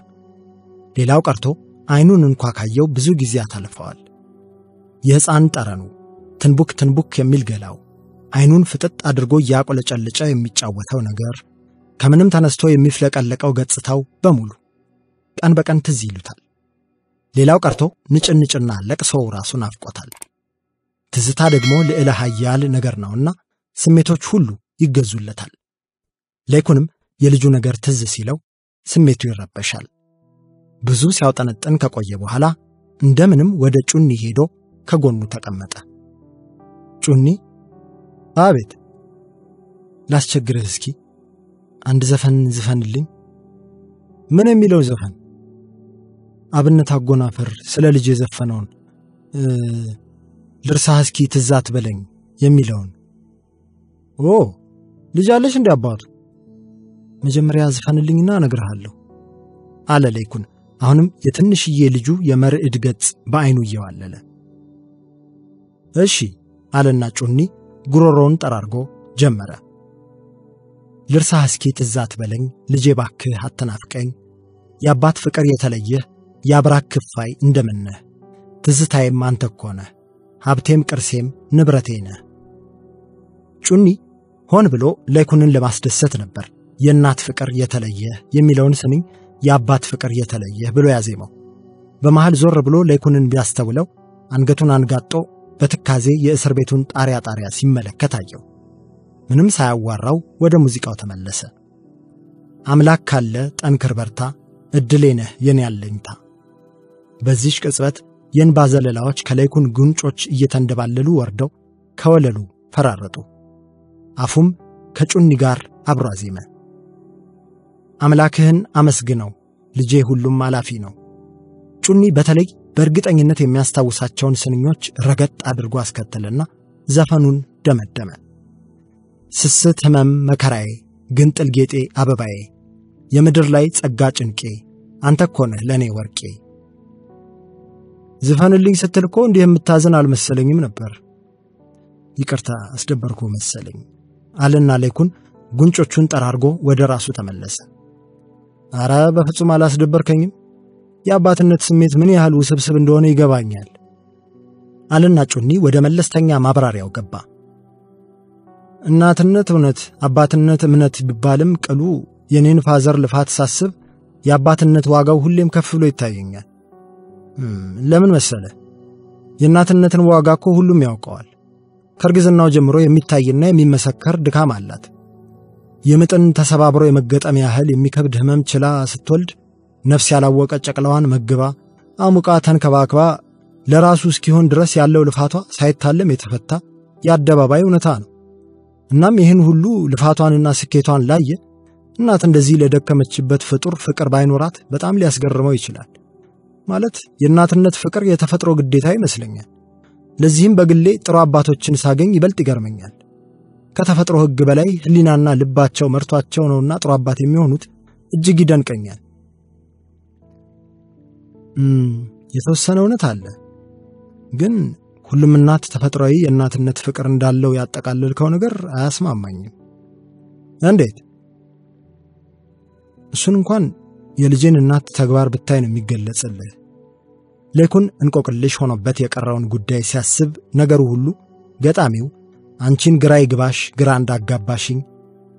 S2: ሌላው ቀርቶ አይኑን እንኳን ካየው ብዙ ጊዜ አታልፈዋል የሕፃን ጠረኑ ትንቡክ የሚል ገላው አይኑን ፍጥጥ አድርጎ ያቆለጨለጨ የሚጫወተው ነገር ከምንም ተነስቶ የሚፍለቀለቀው ገጽታው በሙሉ ቀን በቀን ትዝ ይሉታል ሌላው ቀርቶ ንጭንጭና ለቅሶ ራሱን አፍቆታል ትዝታ ደግሞ ልዕለ ኃያል ነገር ነውና ስሜቶች ሁሉ ይገዙለታል ለይኩንም የልጁ ነገር ትዝ ሲለው ስሜቱ ይረበሻል ብዙ ሲያውጠነጥን ከቆየ በኋላ እንደምንም ወደ ጩኒ ሄዶ ከጎኑ ተቀመጠ ጩኒ አቤት ላስቸግርህ እስኪ አንድ ዘፈን ዝፈንልኝ ምን የሚለው ዘፈን አብነት አጎናፍር ስለ ልጅ የዘፈነውን ልርሳህ እስኪ ትዛት በለኝ የሚለውን ልጅ አለሽ እንደ አባቱ መጀመሪያ ዝፈንልኝና እነግርሃለሁ አለ ለይኩን አሁንም የትንሽዬ ልጁ የመርዕድ ገጽ በአይኑ እየዋለለ እሺ አለና ጩኒ ጉሮሮውን ጠራርጎ ጀመረ ልርሳህ እስኪ ትዛት በለኝ ልጄ ባክህ አትናፍቀኝ የአባት ፍቅር የተለየ ያብራክ ክፋይ እንደምነህ ትዝታዬም አንተ እኮ ነህ ሀብቴም ቅርሴም ንብረቴ ነህ ጩኒ ሆን ብሎ ለይኩንን ለማስደሰት ነበር የእናት ፍቅር የተለየ የሚለውን ስንኝ የአባት ፍቅር የተለየ ብሎ ያዜመው በመሃል ዞር ብሎ ለይኩንን ቢያስተውለው አንገቱን አንጋጦ በትካዜ የእስር ቤቱን ጣሪያ ሲመለከት አየው ምንም ሳያዋራው ወደ ሙዚቃው ተመለሰ አምላክ ካለ ጠንክር በርታ እድሌ ነህ የኔ ያለኝታ በዚህ ቅጽበት የእንባ ዘለላዎች ከለይኩን ጉንጮች እየተንደባለሉ ወርደው ከወለሉ ፈራረጡ አፉም ከጩኒ ጋር አብሮ አዜመ አምላክህን አመስግነው ልጄ ሁሉም አላፊ ነው ጩኒ በተለይ በእርግጠኝነት የሚያስታውሳቸውን ስንኞች ረገጥ አድርጎ አስከተለና ዘፈኑን ደመደመ ስስት ህመም መከራዬ ግንጥል ጌጤ አበባዬ የምድር ላይ ጸጋ ጭንቄ አንተ እኮ ነህ ለኔ ወርቄ ዘፈንልኝ ስትልኮ እንዲህ የምታዘን አልመሰለኝም ነበር ይቅርታ አስደበርኩ መሰለኝ አለና ለይኩን ጉንጮቹን ጠራርጎ ወደ ራሱ ተመለሰ አራ በፍጹም አላስደበርከኝም የአባትነት ስሜት ምን ያህል ውስብስብ እንደሆነ ይገባኛል አለና ጩኒ ወደ መለስተኛ ማብራሪያው ገባ እናትነት እውነት አባትነት እምነት ቢባልም ቅሉ የኔን ፋዘር ልፋት ሳስብ የአባትነት ዋጋው ሁሌም ከፍ ብሎ ይታየኛል ለምን መሰለ የእናትነትን ዋጋ እኮ ሁሉም ያውቀዋል ከርግዝናው ጀምሮ የሚታይና የሚመሰከር ድካም አላት የምጥን ተሰባብሮ የመገጠም ያህል የሚከብድ ህመም ችላ ስትወልድ ነፍስ ያላወቀ ጨቅላዋን መግባ አሙቃ ተንከባክባ ለራሱ እስኪሆን ድረስ ያለው ልፋቷ ሳይታለም የተፈታ ያደባባይ እውነታ ነው እናም ይህን ሁሉ ልፋቷንና ስኬቷን ላየ እናት እንደዚህ ለደከመችበት ፍጡር ፍቅር ባይኖራት በጣም ሊያስገርመው ይችላል ማለት የእናትነት ፍቅር የተፈጥሮ ግዴታ ይመስለኛል ለዚህም በግሌ ጥሩ አባቶችን ሳገኝ ይበልጥ ይገርመኛል ከተፈጥሮ ህግ በላይ ህሊናና ልባቸው መርቷቸው ነውና ጥሩ አባት የሚሆኑት እጅግ ይደንቀኛል የተወሰነ እውነት አለ ግን ሁሉም እናት ተፈጥሯዊ የእናትነት ፍቅር እንዳለው ያጠቃልልከው ነገር አያስማማኝም እንዴት እሱን እንኳን የልጄን እናት ተግባር ብታይ ነው የሚገለጽልህ ለይኩን እንቆቅልሽ ሆኖበት የቀረውን ጉዳይ ሲያስብ ነገሩ ሁሉ ገጣሚው አንቺን ግራይ ግባሽ ግራ እንዳጋባሽኝ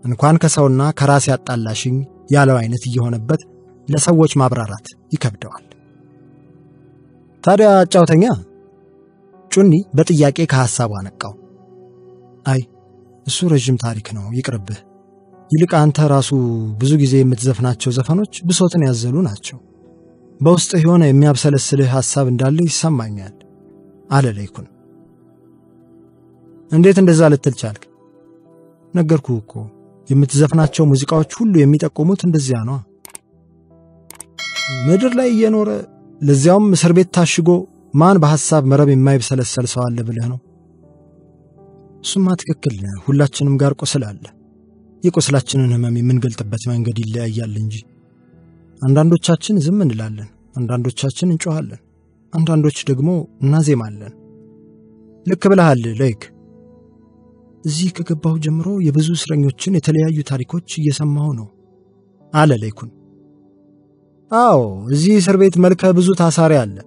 S2: እንኳን ከሰውና ከራስ ያጣላሽኝ ያለው አይነት እየሆነበት ለሰዎች ማብራራት ይከብደዋል ታዲያ አጫውተኛ ጩኒ በጥያቄ ከሐሳቡ አነቃው አይ እሱ ረጅም ታሪክ ነው ይቅርብህ ይልቅ አንተ ራሱ ብዙ ጊዜ የምትዘፍናቸው ዘፈኖች ብሶትን ያዘሉ ናቸው። በውስጥህ የሆነ የሚያብሰለስልህ ሐሳብ እንዳለ ይሰማኛል አለ ለይኩን። እንዴት እንደዛ ልትል ቻልክ? ነገርኩህ እኮ የምትዘፍናቸው ሙዚቃዎች ሁሉ የሚጠቁሙት እንደዚያ ነው። ምድር ላይ እየኖረ ለዚያውም እስር ቤት ታሽጎ ማን በሐሳብ መረብ የማይብሰለሰል ሰው አለ ብለህ ነው? እሱማ ትክክል ነህ። ሁላችንም ጋር ቁስል አለ። የቁስላችንን ህመም የምንገልጥበት መንገድ ይለያያል እንጂ አንዳንዶቻችን ዝም እንላለን፣ አንዳንዶቻችን እንጮሃለን፣ አንዳንዶች ደግሞ እናዜማለን። ልክ ብለሃል ለይክ። እዚህ ከገባሁ ጀምሮ የብዙ እስረኞችን የተለያዩ ታሪኮች እየሰማሁ ነው አለ ለይኩን። አዎ፣ እዚህ እስር ቤት መልከ ብዙ ታሳሪ አለ።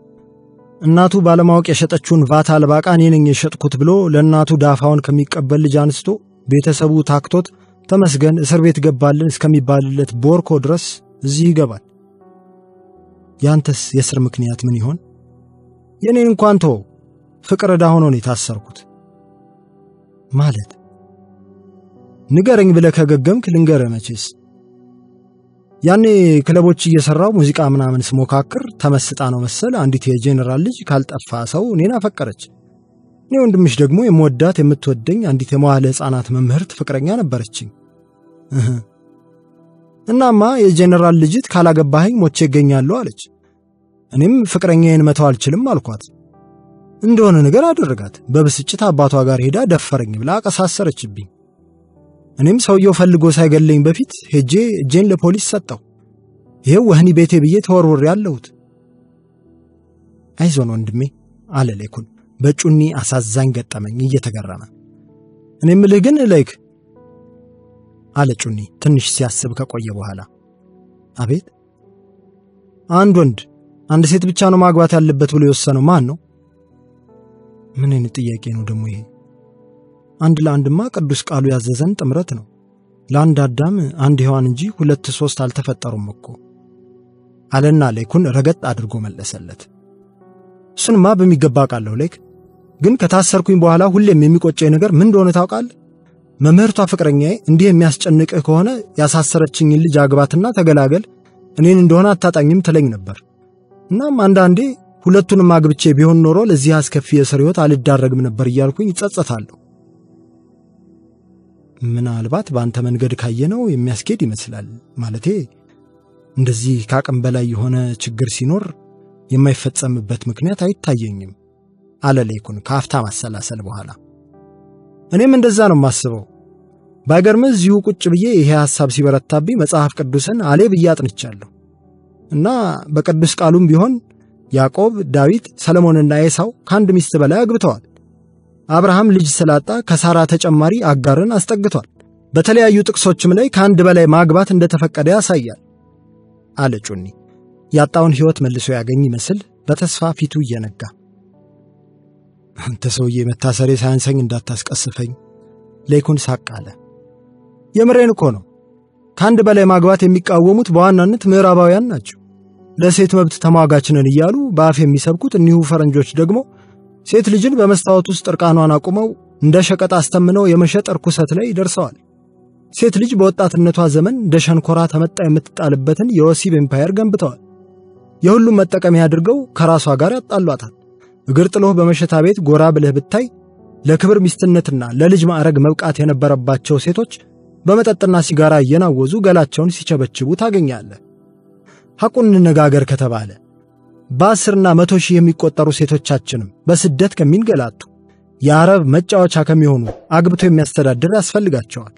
S2: እናቱ ባለማወቅ የሸጠችውን ቫታ አልባቃ እኔ ነኝ የሸጥኩት ብሎ ለእናቱ ዳፋውን ከሚቀበል ልጅ አንስቶ ቤተሰቡ ታክቶት ተመስገን እስር ቤት ገባልን እስከሚባልለት ቦርኮ ድረስ እዚህ ይገባል። ያንተስ የእስር ምክንያት ምን ይሆን? የኔን እንኳን ተው፣ ፍቅር ዕዳ ሆኖ ነው የታሰርኩት። ማለት ንገረኝ ብለህ ከገገምክ ልንገርህ መቼስ። ያኔ ክለቦች እየሰራው ሙዚቃ ምናምን ስሞካክር ተመስጣ ነው መሰል አንዲት የጄኔራል ልጅ ካልጠፋ ሰው እኔን አፈቀረች። እኔ ወንድምሽ ደግሞ የምወዳት የምትወደኝ አንዲት የመዋዕለ ሕፃናት መምህርት ፍቅረኛ ነበረችኝ። እናማ የጄኔራል ልጅት ካላገባኸኝ ሞቼ እገኛለሁ አለች። እኔም ፍቅረኛዬን መተው አልችልም አልኳት። እንደሆነ ነገር አደረጋት። በብስጭት አባቷ ጋር ሄዳ ደፈረኝ ብላ ቀሳሰረችብኝ። እኔም ሰውየው ፈልጎ ሳይገለኝ በፊት ሄጄ እጄን ለፖሊስ ሰጠው። ይሄው ወህኒ ቤቴ ብዬ ተወርውሬ ያለሁት። አይዞን ወንድሜ አለ ለይኩን በጩኒ አሳዛኝ ገጠመኝ እየተገረመ። እኔም ልህ ግን ለይክ አለ ጩኒ ትንሽ ሲያስብ ከቆየ በኋላ። አቤት? አንድ ወንድ አንድ ሴት ብቻ ነው ማግባት ያለበት ብሎ የወሰነው ማን ነው? ምን አይነት ጥያቄ ነው ደግሞ ይሄ? አንድ ለአንድማ ቅዱስ ቃሉ ያዘዘን ጥምረት ነው። ለአንድ አዳም አንድ ሔዋን እንጂ ሁለት ሶስት አልተፈጠሩም እኮ አለና ለይኩን ረገጥ አድርጎ መለሰለት። እሱንማ በሚገባ ቃለው ለይክ፣ ግን ከታሰርኩኝ በኋላ ሁሌም የሚቆጨኝ ነገር ምን እንደሆነ ታውቃለህ? መምህርቷ ፍቅረኛዬ እንዲህ የሚያስጨንቅህ ከሆነ ያሳሰረችኝን ልጅ አግባትና ተገላገል፣ እኔን እንደሆነ አታጣኝም ትለኝ ነበር። እናም አንዳንዴ ሁለቱንም አግብቼ ቢሆን ኖሮ ለዚህ አስከፊ የእስር ሕይወት አልዳረግም ነበር እያልኩኝ ይጸጸታለሁ። ምናልባት በአንተ መንገድ ካየነው የሚያስኬድ ይመስላል። ማለቴ እንደዚህ ካቅም በላይ የሆነ ችግር ሲኖር የማይፈጸምበት ምክንያት አይታየኝም አለ ለይኩን ከአፍታ ማሰላሰል በኋላ። እኔም እንደዛ ነው የማስበው። ባይገርምህ እዚሁ ቁጭ ብዬ ይሄ ሐሳብ ሲበረታብኝ መጽሐፍ ቅዱስን አሌ ብዬ አጥንቻለሁ እና በቅዱስ ቃሉም ቢሆን ያዕቆብ፣ ዳዊት፣ ሰለሞንና ኤሳው ከአንድ ሚስት በላይ አግብተዋል። አብርሃም ልጅ ስላጣ ከሳራ ተጨማሪ አጋርን አስጠግቷል። በተለያዩ ጥቅሶችም ላይ ከአንድ በላይ ማግባት እንደተፈቀደ ያሳያል አለ ጩኒ ያጣውን ሕይወት መልሶ ያገኝ ይመስል በተስፋ ፊቱ እየነጋ። አንተ ሰውዬ መታሰሬ ሳያንሰኝ እንዳታስቀስፈኝ ለይኩን ሳቅ አለ። የምሬን እኮ ነው። ከአንድ በላይ ማግባት የሚቃወሙት በዋናነት ምዕራባውያን ናቸው። ለሴት መብት ተሟጋች ነን እያሉ በአፍ የሚሰብኩት እኒሁ ፈረንጆች ደግሞ ሴት ልጅን በመስታወት ውስጥ እርቃኗን አቁመው እንደ ሸቀጥ አስተምነው የመሸጥ ርኩሰት ላይ ደርሰዋል። ሴት ልጅ በወጣትነቷ ዘመን እንደ ሸንኮራ ተመጣ የምትጣልበትን የወሲብ ኤምፓየር ገንብተዋል። የሁሉም መጠቀሚያ አድርገው ከራሷ ጋር ያጣሏታል። እግር ጥሎህ በመሸታ ቤት ጎራ ብለህ ብታይ ለክብር ሚስትነትና ለልጅ ማዕረግ መብቃት የነበረባቸው ሴቶች በመጠጥና ሲጋራ እየናወዙ ገላቸውን ሲቸበችቡ ታገኛለህ። ሐቁን እንነጋገር ከተባለ በ10 እና 100 ሺህ የሚቆጠሩ ሴቶቻችንም በስደት ከሚንገላቱ የአረብ መጫወቻ ከሚሆኑ አግብቶ የሚያስተዳድር ያስፈልጋቸዋል።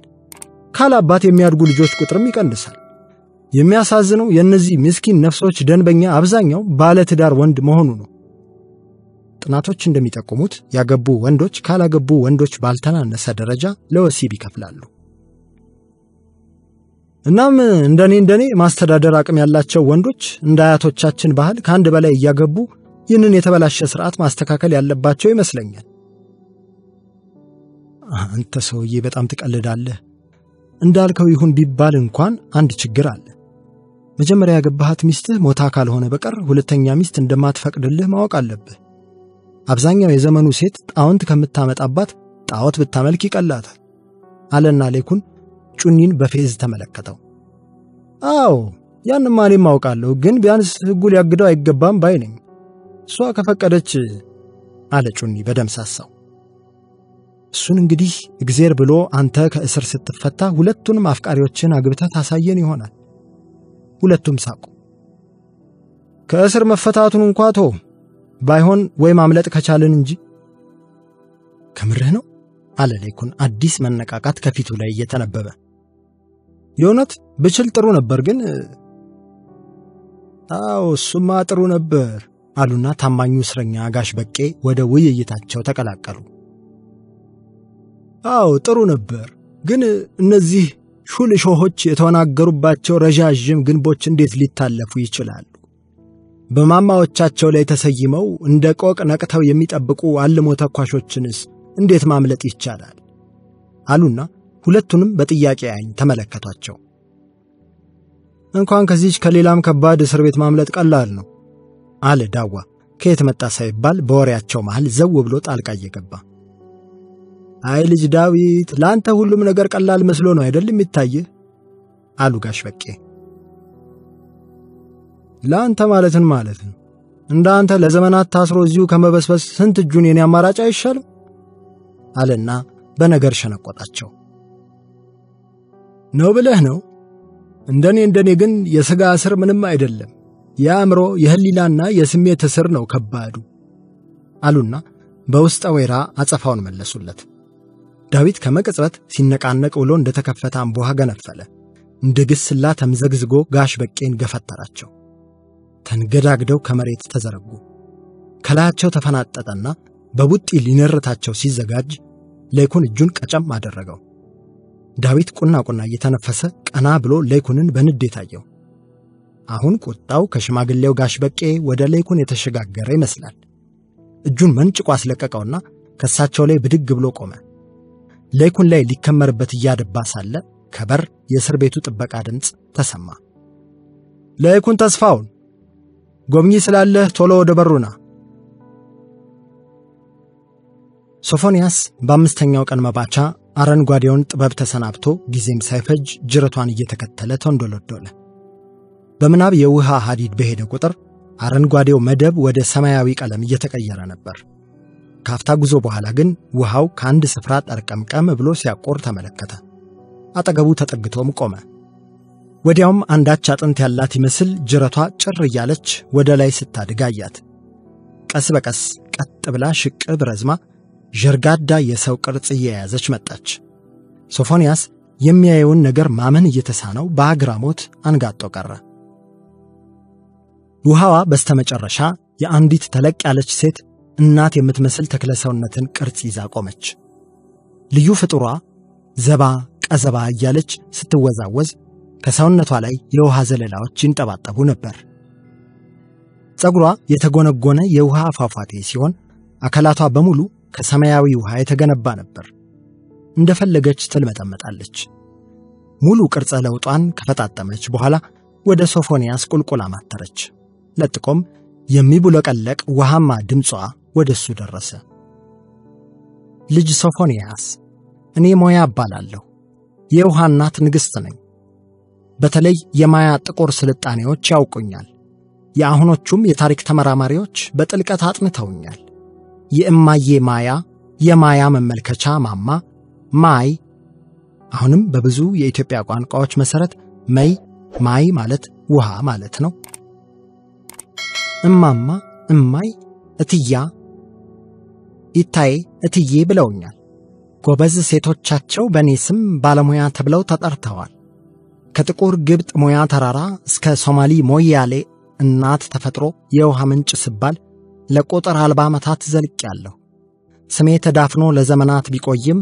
S2: ካላባት የሚያድጉ ልጆች ቁጥርም ይቀንሳል። የሚያሳዝነው የእነዚህ ምስኪን ነፍሶች ደንበኛ አብዛኛው ባለ ትዳር ወንድ መሆኑ ነው። ጥናቶች እንደሚጠቁሙት ያገቡ ወንዶች ካላገቡ ወንዶች ባልተናነሰ ደረጃ ለወሲብ ይከፍላሉ። እናም እንደኔ ማስተዳደር አቅም ያላቸው ወንዶች እንደ አያቶቻችን ባህል ከአንድ በላይ እያገቡ ይህንን የተበላሸ ስርዓት ማስተካከል ያለባቸው ይመስለኛል። አንተ ሰውዬ በጣም ትቀልዳለህ። እንዳልከው ይሁን ቢባል እንኳን አንድ ችግር አለ። መጀመሪያ ያገባሃት ሚስትህ ሞታ ካልሆነ በቀር ሁለተኛ ሚስት እንደማትፈቅድልህ ማወቅ አለብህ። አብዛኛው የዘመኑ ሴት ጣውንት ከምታመጣባት ጣዖት ብታመልክ ይቀላታል አለና ለይኩን ጩኒን በፌዝ ተመለከተው። አዎ ያንማ እኔም አውቃለሁ፣ ግን ቢያንስ ሕጉ ሊያግደው አይገባም ባይ ነኝ። እሷ ከፈቀደች አለ ጩኒ በደምሳሳው። እሱን እንግዲህ እግዚአብሔር ብሎ አንተ ከእስር ስትፈታ ሁለቱንም አፍቃሪዎችን አግብተህ ታሳየን ይሆናል። ሁለቱም ሳቁ። ከእስር መፈታቱን እንኳን ተው፣ ባይሆን ወይ ማምለጥ ከቻልን እንጂ። ከምርህ ነው አለ ሌኩን አዲስ መነቃቃት ከፊቱ ላይ እየተነበበ። የእውነት ብችል ጥሩ ነበር፣ ግን አዎ እሱማ ጥሩ ነበር አሉና ታማኙ እስረኛ ጋሽ በቄ ወደ ውይይታቸው ተቀላቀሉ። አዎ ጥሩ ነበር፣ ግን እነዚህ ሹል እሾሆች የተወናገሩባቸው ረዣዥም ግንቦች እንዴት ሊታለፉ ይችላሉ? በማማዎቻቸው ላይ ተሰይመው እንደ ቆቅ ነቅተው የሚጠብቁ አልሞ ተኳሾችንስ እንዴት ማምለጥ ይቻላል? አሉና ሁለቱንም በጥያቄ አይን ተመለከቷቸው። እንኳን ከዚች ከሌላም ከባድ እስር ቤት ማምለጥ ቀላል ነው አለ ዳዋ ከየት መጣ ሳይባል በወሬያቸው መሃል ዘው ብሎ ጣልቃ እየገባ። አይ ልጅ ዳዊት፣ ላንተ ሁሉም ነገር ቀላል መስሎ ነው አይደል የሚታየህ? አሉ ጋሽ በቄ። ላንተ ማለትን ማለት ነው። እንዳንተ ለዘመናት ታስሮ እዚሁ ከመበስበስ ስንት እጁን የኔ አማራጭ አይሻልም? አለና በነገር ሸነቆጣቸው። ነው ብለህ ነው? እንደኔ ግን የሥጋ እስር ምንም አይደለም። የአእምሮ የህሊናና የስሜት እስር ነው ከባዱ አሉና በውስጠ ወይራ አጸፋውን መለሱለት። ዳዊት ከመቅጽበት ሲነቃነቅ ውሎ እንደተከፈተ አምቦሃ ገነፈለ። እንደ ግስላ ተምዘግዝጎ ጋሽ በቄን ገፈተራቸው። ተንገዳግደው ከመሬት ተዘረጉ። ከላያቸው ተፈናጠጠና በቡጢ ሊነርታቸው ሲዘጋጅ ሌኩን እጁን ቀጨም አደረገው። ዳዊት ቁና እየተነፈሰ ቀና ብሎ ሌኩንን በንዴት አየው። አሁን ቁጣው ከሽማግሌው ጋሽ በቄ ወደ ሌኩን የተሸጋገረ ይመስላል። እጁን መንጭቆ አስለቀቀውና ከሳቸው ላይ ብድግ ብሎ ቆመ። ሌኩን ላይ ሊከመርበት እያደባ ሳለ ከበር የእስር ቤቱ ጥበቃ ድምፅ ተሰማ። ሌኩን ተስፋውን ጎብኚ ስላለህ ቶሎ ወደ በሩና። ሶፎንያስ በአምስተኛው ቀን መባቻ አረንጓዴውን ጥበብ ተሰናብቶ ጊዜም ሳይፈጅ ጅረቷን እየተከተለ ተንዶለዶለ። በምናብ የውሃ ሐዲድ በሄደ ቁጥር አረንጓዴው መደብ ወደ ሰማያዊ ቀለም እየተቀየረ ነበር። ካፍታ ጉዞ በኋላ ግን ውሃው ከአንድ ስፍራ ጠርቀምቀም ብሎ ሲያቆር ተመለከተ። አጠገቡ ተጠግቶም ቆመ። ወዲያውም አንዳች አጥንት ያላት ይመስል ጅረቷ ጭር እያለች ወደ ላይ ስታድግ አያት። ቀስ በቀስ ቀጥ ብላ ሽቅብ ረዝማ ጀርጋዳ የሰው ቅርጽ እየያዘች መጣች። ሶፎንያስ የሚያየውን ነገር ማመን እየተሳነው በአግራሞት አንጋጦ ቀረ። ውሃዋ በስተመጨረሻ የአንዲት ተለቅ ያለች ሴት እናት የምትመስል ተክለሰውነትን ቅርጽ ይዛ ቆመች። ልዩ ፍጡሯ ዘባ ቀዘባ እያለች ስትወዛወዝ ከሰውነቷ ላይ የውሃ ዘለላዎች ይንጠባጠቡ ነበር። ጸጉሯ የተጎነጎነ የውሃ ፏፏቴ ሲሆን አካላቷ በሙሉ ከሰማያዊ ውሃ የተገነባ ነበር። እንደፈለገች ትልመጠመጣለች። ሙሉ ቅርጸ ለውጧን ከፈጣጠመች በኋላ ወደ ሶፎንያስ ቁልቁል አማተረች። ለጥቆም የሚቡለቀለቅ ውሃማ ድምጿ ወደሱ ደረሰ። ልጅ ሶፎንያስ፣ እኔ ሞያ እባላለሁ። የውሃ እናት ንግሥት ነኝ። በተለይ የማያ ጥቁር ስልጣኔዎች ያውቁኛል። የአሁኖቹም የታሪክ ተመራማሪዎች በጥልቀት አጥንተውኛል። የእማዬ ማያ፣ የማያ መመልከቻ ማማ፣ ማይ። አሁንም በብዙ የኢትዮጵያ ቋንቋዎች መሰረት ማይ ማለት ውሃ ማለት ነው። እማማ፣ እማይ፣ እትያ፣ ኢታይ፣ እትዬ ብለውኛል። ጎበዝ ሴቶቻቸው በእኔ ስም ባለሙያ ተብለው ተጠርተዋል። ከጥቁር ግብጥ ሞያ ተራራ እስከ ሶማሊ ሞያሌ እናት ተፈጥሮ የውሃ ምንጭ ስባል ለቁጥር አልባ ዓመታት ዘልቄያለሁ። ስሜ ተዳፍኖ ለዘመናት ቢቆይም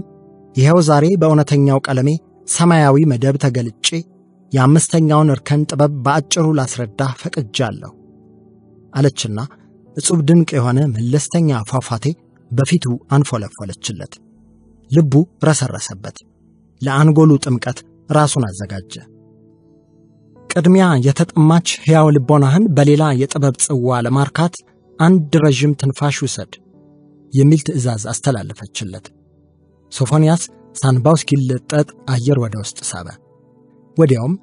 S2: ይሄው ዛሬ በእውነተኛው ቀለሜ ሰማያዊ መደብ ተገልጬ የአምስተኛውን እርከን ጥበብ በአጭሩ ላስረዳህ ፈቅጃለሁ አለችና እጹብ ድንቅ የሆነ መለስተኛ ፏፏቴ በፊቱ አንፎለፎለችለት። ልቡ ረሰረሰበት። ለአንጎሉ ጥምቀት ራሱን አዘጋጀ። ቅድሚያ የተጠማች ሕያው ልቦናህን በሌላ የጥበብ ጽዋ ለማርካት አንድ ረዥም ትንፋሽ ውሰድ የሚል ትእዛዝ አስተላለፈችለት። ሶፎንያስ ሳንባው እስኪለጠጥ አየር ወደ ውስጥ ሳበ። ወዲያውም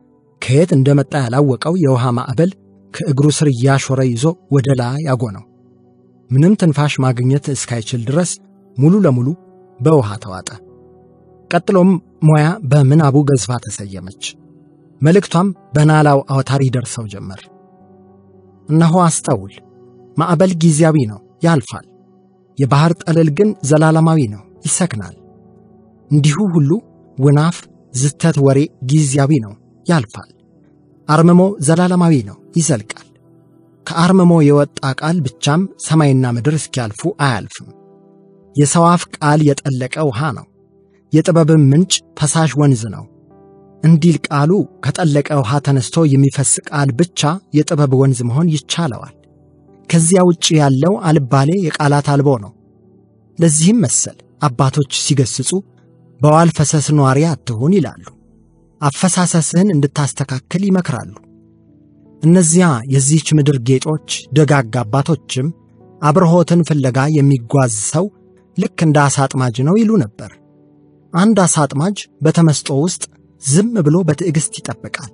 S2: ከየት እንደመጣ ያላወቀው የውሃ ማዕበል ከእግሩ ስር እያሾረ ይዞ ወደ ላይ አጎነው። ምንም ትንፋሽ ማግኘት እስካይችል ድረስ ሙሉ ለሙሉ በውሃ ተዋጠ። ቀጥሎም ሞያ በምናቡ ገዝፋ ተሰየመች። መልእክቷም በናላው አውታር ይደርሰው ጀመር። እነሆ አስተውል፣ ማዕበል ጊዜያዊ ነው፣ ያልፋል። የባህር ጠለል ግን ዘላለማዊ ነው፣ ይሰክናል። እንዲሁ ሁሉ ውናፍ፣ ዝተት፣ ወሬ ጊዜያዊ ነው፣ ያልፋል። አርምሞ ዘላለማዊ ነው፣ ይዘልቃል። ከአርምሞ የወጣ ቃል ብቻም ሰማይና ምድር እስኪያልፉ አያልፍም። የሰው አፍ ቃል የጠለቀ ውሃ ነው፣ የጥበብም ምንጭ ፈሳሽ ወንዝ ነው እንዲል ቃሉ ከጠለቀ ውሃ ተነስቶ የሚፈስ ቃል ብቻ የጥበብ ወንዝ መሆን ይቻለዋል። ከዚያ ውጭ ያለው አልባሌ የቃላት አልቦ ነው። ለዚህም መሰል አባቶች ሲገስጹ በዋል ፈሰስ ኗሪ አትሁን ይላሉ። አፈሳሰስህን እንድታስተካክል ይመክራሉ። እነዚያ የዚህች ምድር ጌጦች ደጋግ አባቶችም አብርሆትን ፍለጋ የሚጓዝ ሰው ልክ እንደ አሳ አጥማጅ ነው ይሉ ነበር። አንድ አሳ አጥማጅ በተመስጦ ውስጥ ዝም ብሎ በትዕግስት ይጠብቃል።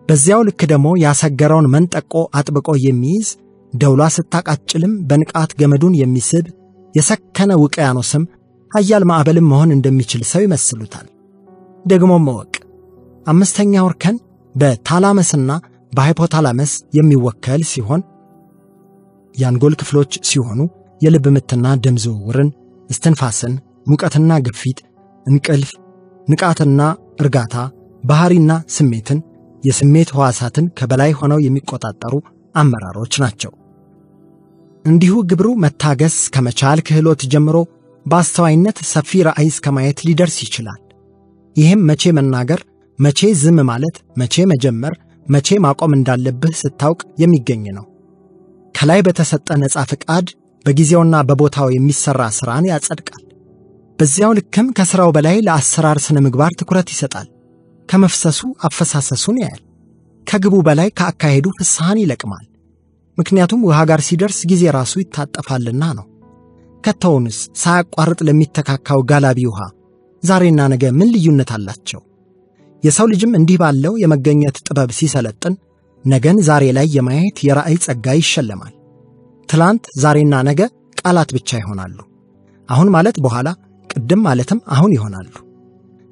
S2: በዚያው ልክ ደግሞ ያሰገረውን መንጠቆ አጥብቆ የሚይዝ ደውሏ ስታቃጭልም በንቃት ገመዱን የሚስብ የሰከነ ውቅያኖስም ኃያል ማዕበልም መሆን እንደሚችል ሰው ይመስሉታል። ደግሞም መወቅ አምስተኛው እርከን በታላመስና በሃይፖታላመስ የሚወከል ሲሆን የአንጎል ክፍሎች ሲሆኑ የልብ ምትና ደም ዝውውርን፣ እስትንፋስን፣ ሙቀትና ግፊት፣ እንቅልፍ፣ ንቃትና እርጋታ፣ ባህሪና ስሜትን፣ የስሜት ሕዋሳትን ከበላይ ሆነው የሚቆጣጠሩ አመራሮች ናቸው። እንዲሁ ግብሩ መታገስ ከመቻል ክህሎት ጀምሮ በአስተዋይነት ሰፊ ራእይ እስከማየት ሊደርስ ይችላል። ይህም መቼ መናገር፣ መቼ ዝም ማለት፣ መቼ መጀመር፣ መቼ ማቆም እንዳለብህ ስታውቅ የሚገኝ ነው። ከላይ በተሰጠ ነፃ ፍቃድ በጊዜውና በቦታው የሚሰራ ሥራን ያጸድቃል። በዚያው ልክም ከሥራው በላይ ለአሰራር ስነ ምግባር ትኩረት ይሰጣል። ከመፍሰሱ አፈሳሰሱን ያያል። ከግቡ በላይ ከአካሄዱ ፍስሐን ይለቅማል። ምክንያቱም ውሃ ጋር ሲደርስ ጊዜ ራሱ ይታጠፋልና ነው። ከተውንስ ሳያቋርጥ ለሚተካካው ጋላቢ ውሃ ዛሬና ነገ ምን ልዩነት አላቸው? የሰው ልጅም እንዲህ ባለው የመገኘት ጥበብ ሲሰለጥን ነገን ዛሬ ላይ የማየት የራእይ ጸጋ ይሸለማል። ትላንት፣ ዛሬና ነገ ቃላት ብቻ ይሆናሉ። አሁን ማለት በኋላ፣ ቅድም ማለትም አሁን ይሆናሉ።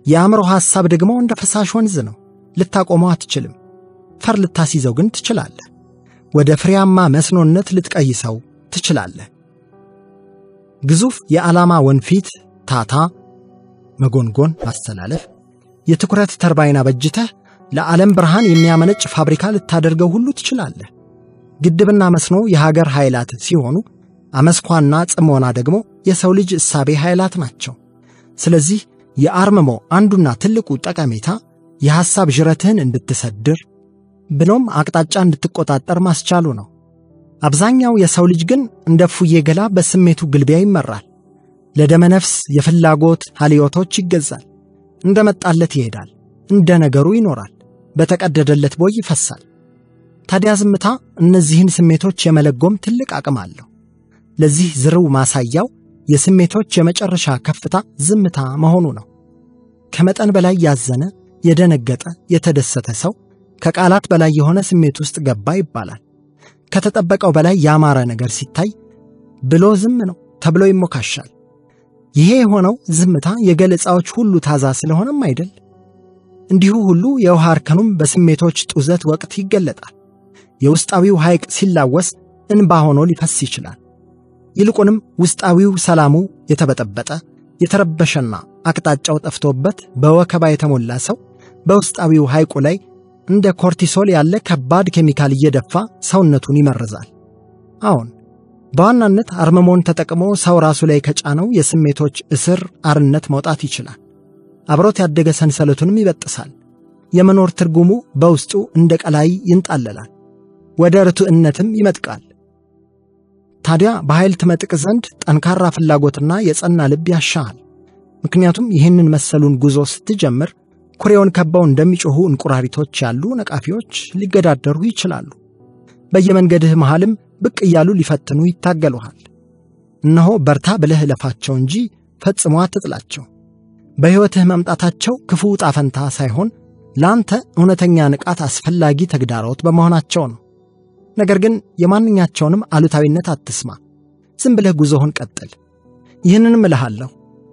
S2: የአእምሮ ሐሳብ ደግሞ እንደ ፈሳሽ ወንዝ ነው። ልታቆመው አትችልም። ፈር ልታስይዘው ግን ትችላለህ። ወደ ፍሬያማ መስኖነት ልትቀይሰው ትችላለህ። ግዙፍ የዓላማ ወንፊት ታታ መጎንጎን ማስተላለፍ የትኩረት ተርባይና በጅተህ ለዓለም ብርሃን የሚያመነጭ ፋብሪካ ልታደርገው ሁሉ ትችላለህ። ግድብና መስኖ የሀገር ኃይላት ሲሆኑ አመስኳና ጽሞና ደግሞ የሰው ልጅ እሳቤ ኃይላት ናቸው። ስለዚህ የአርምሞ አንዱና ትልቁ ጠቀሜታ የሐሳብ ጅረትህን እንድትሰድር ብሎም አቅጣጫ እንድትቆጣጠር ማስቻሉ ነው። አብዛኛው የሰው ልጅ ግን እንደ ፉዬ ገላ በስሜቱ ግልቢያ ይመራል። ለደመነፍስ የፍላጎት ሀሊዮቶች ይገዛል። እንደመጣለት ይሄዳል። እንደ ነገሩ ይኖራል። በተቀደደለት ቦይ ይፈሳል። ታዲያ ዝምታ እነዚህን ስሜቶች የመለጎም ትልቅ አቅም አለው። ለዚህ ዝርው ማሳያው የስሜቶች የመጨረሻ ከፍታ ዝምታ መሆኑ ነው። ከመጠን በላይ ያዘነ፣ የደነገጠ፣ የተደሰተ ሰው ከቃላት በላይ የሆነ ስሜት ውስጥ ገባ ይባላል። ከተጠበቀው በላይ ያማረ ነገር ሲታይ ብሎ ዝም ነው ተብሎ ይሞካሻል። ይሄ የሆነው ዝምታ የገለጻዎች ሁሉ ታዛ ስለሆነም አይደል? እንዲሁ ሁሉ የውሃ እርከኑም በስሜቶች ጡዘት ወቅት ይገለጣል። የውስጣዊው ሐይቅ ሲላወስ እንባ ሆኖ ሊፈስ ይችላል። ይልቁንም ውስጣዊው ሰላሙ የተበጠበጠ የተረበሸና አቅጣጫው ጠፍቶበት በወከባ የተሞላ ሰው በውስጣዊው ሐይቁ ላይ እንደ ኮርቲሶል ያለ ከባድ ኬሚካል እየደፋ ሰውነቱን ይመርዛል። አሁን በዋናነት አርምሞን ተጠቅሞ ሰው ራሱ ላይ ከጫነው የስሜቶች እስር አርነት መውጣት ይችላል። አብሮት ያደገ ሰንሰለቱንም ይበጥሳል። የመኖር ትርጉሙ በውስጡ እንደ ቀላይ ይንጣለላል፣ ወደ ርቱዕነትም ይመጥቃል። ታዲያ በኃይል ትመጥቅ ዘንድ ጠንካራ ፍላጎትና የጸና ልብ ያሻሃል። ምክንያቱም ይህንን መሰሉን ጉዞ ስትጀምር ኩሬውን ከበው እንደሚጮሁ እንቁራሪቶች ያሉ ነቃፊዎች ሊገዳደሩ ይችላሉ። በየመንገድህ መሃልም ብቅ እያሉ ሊፈትኑ ይታገሉሃል። እነሆ በርታ ብለህ ለፋቸው እንጂ ፈጽሞ አትጥላቸው። በሕይወትህ መምጣታቸው ክፉ ዕጣ ፈንታ ሳይሆን ላንተ እውነተኛ ንቃት አስፈላጊ ተግዳሮት በመሆናቸው ነው። ነገር ግን የማንኛቸውንም አሉታዊነት አትስማ። ዝም ብለህ ጉዞህን ቀጥል። ይህንንም እልሃለሁ፣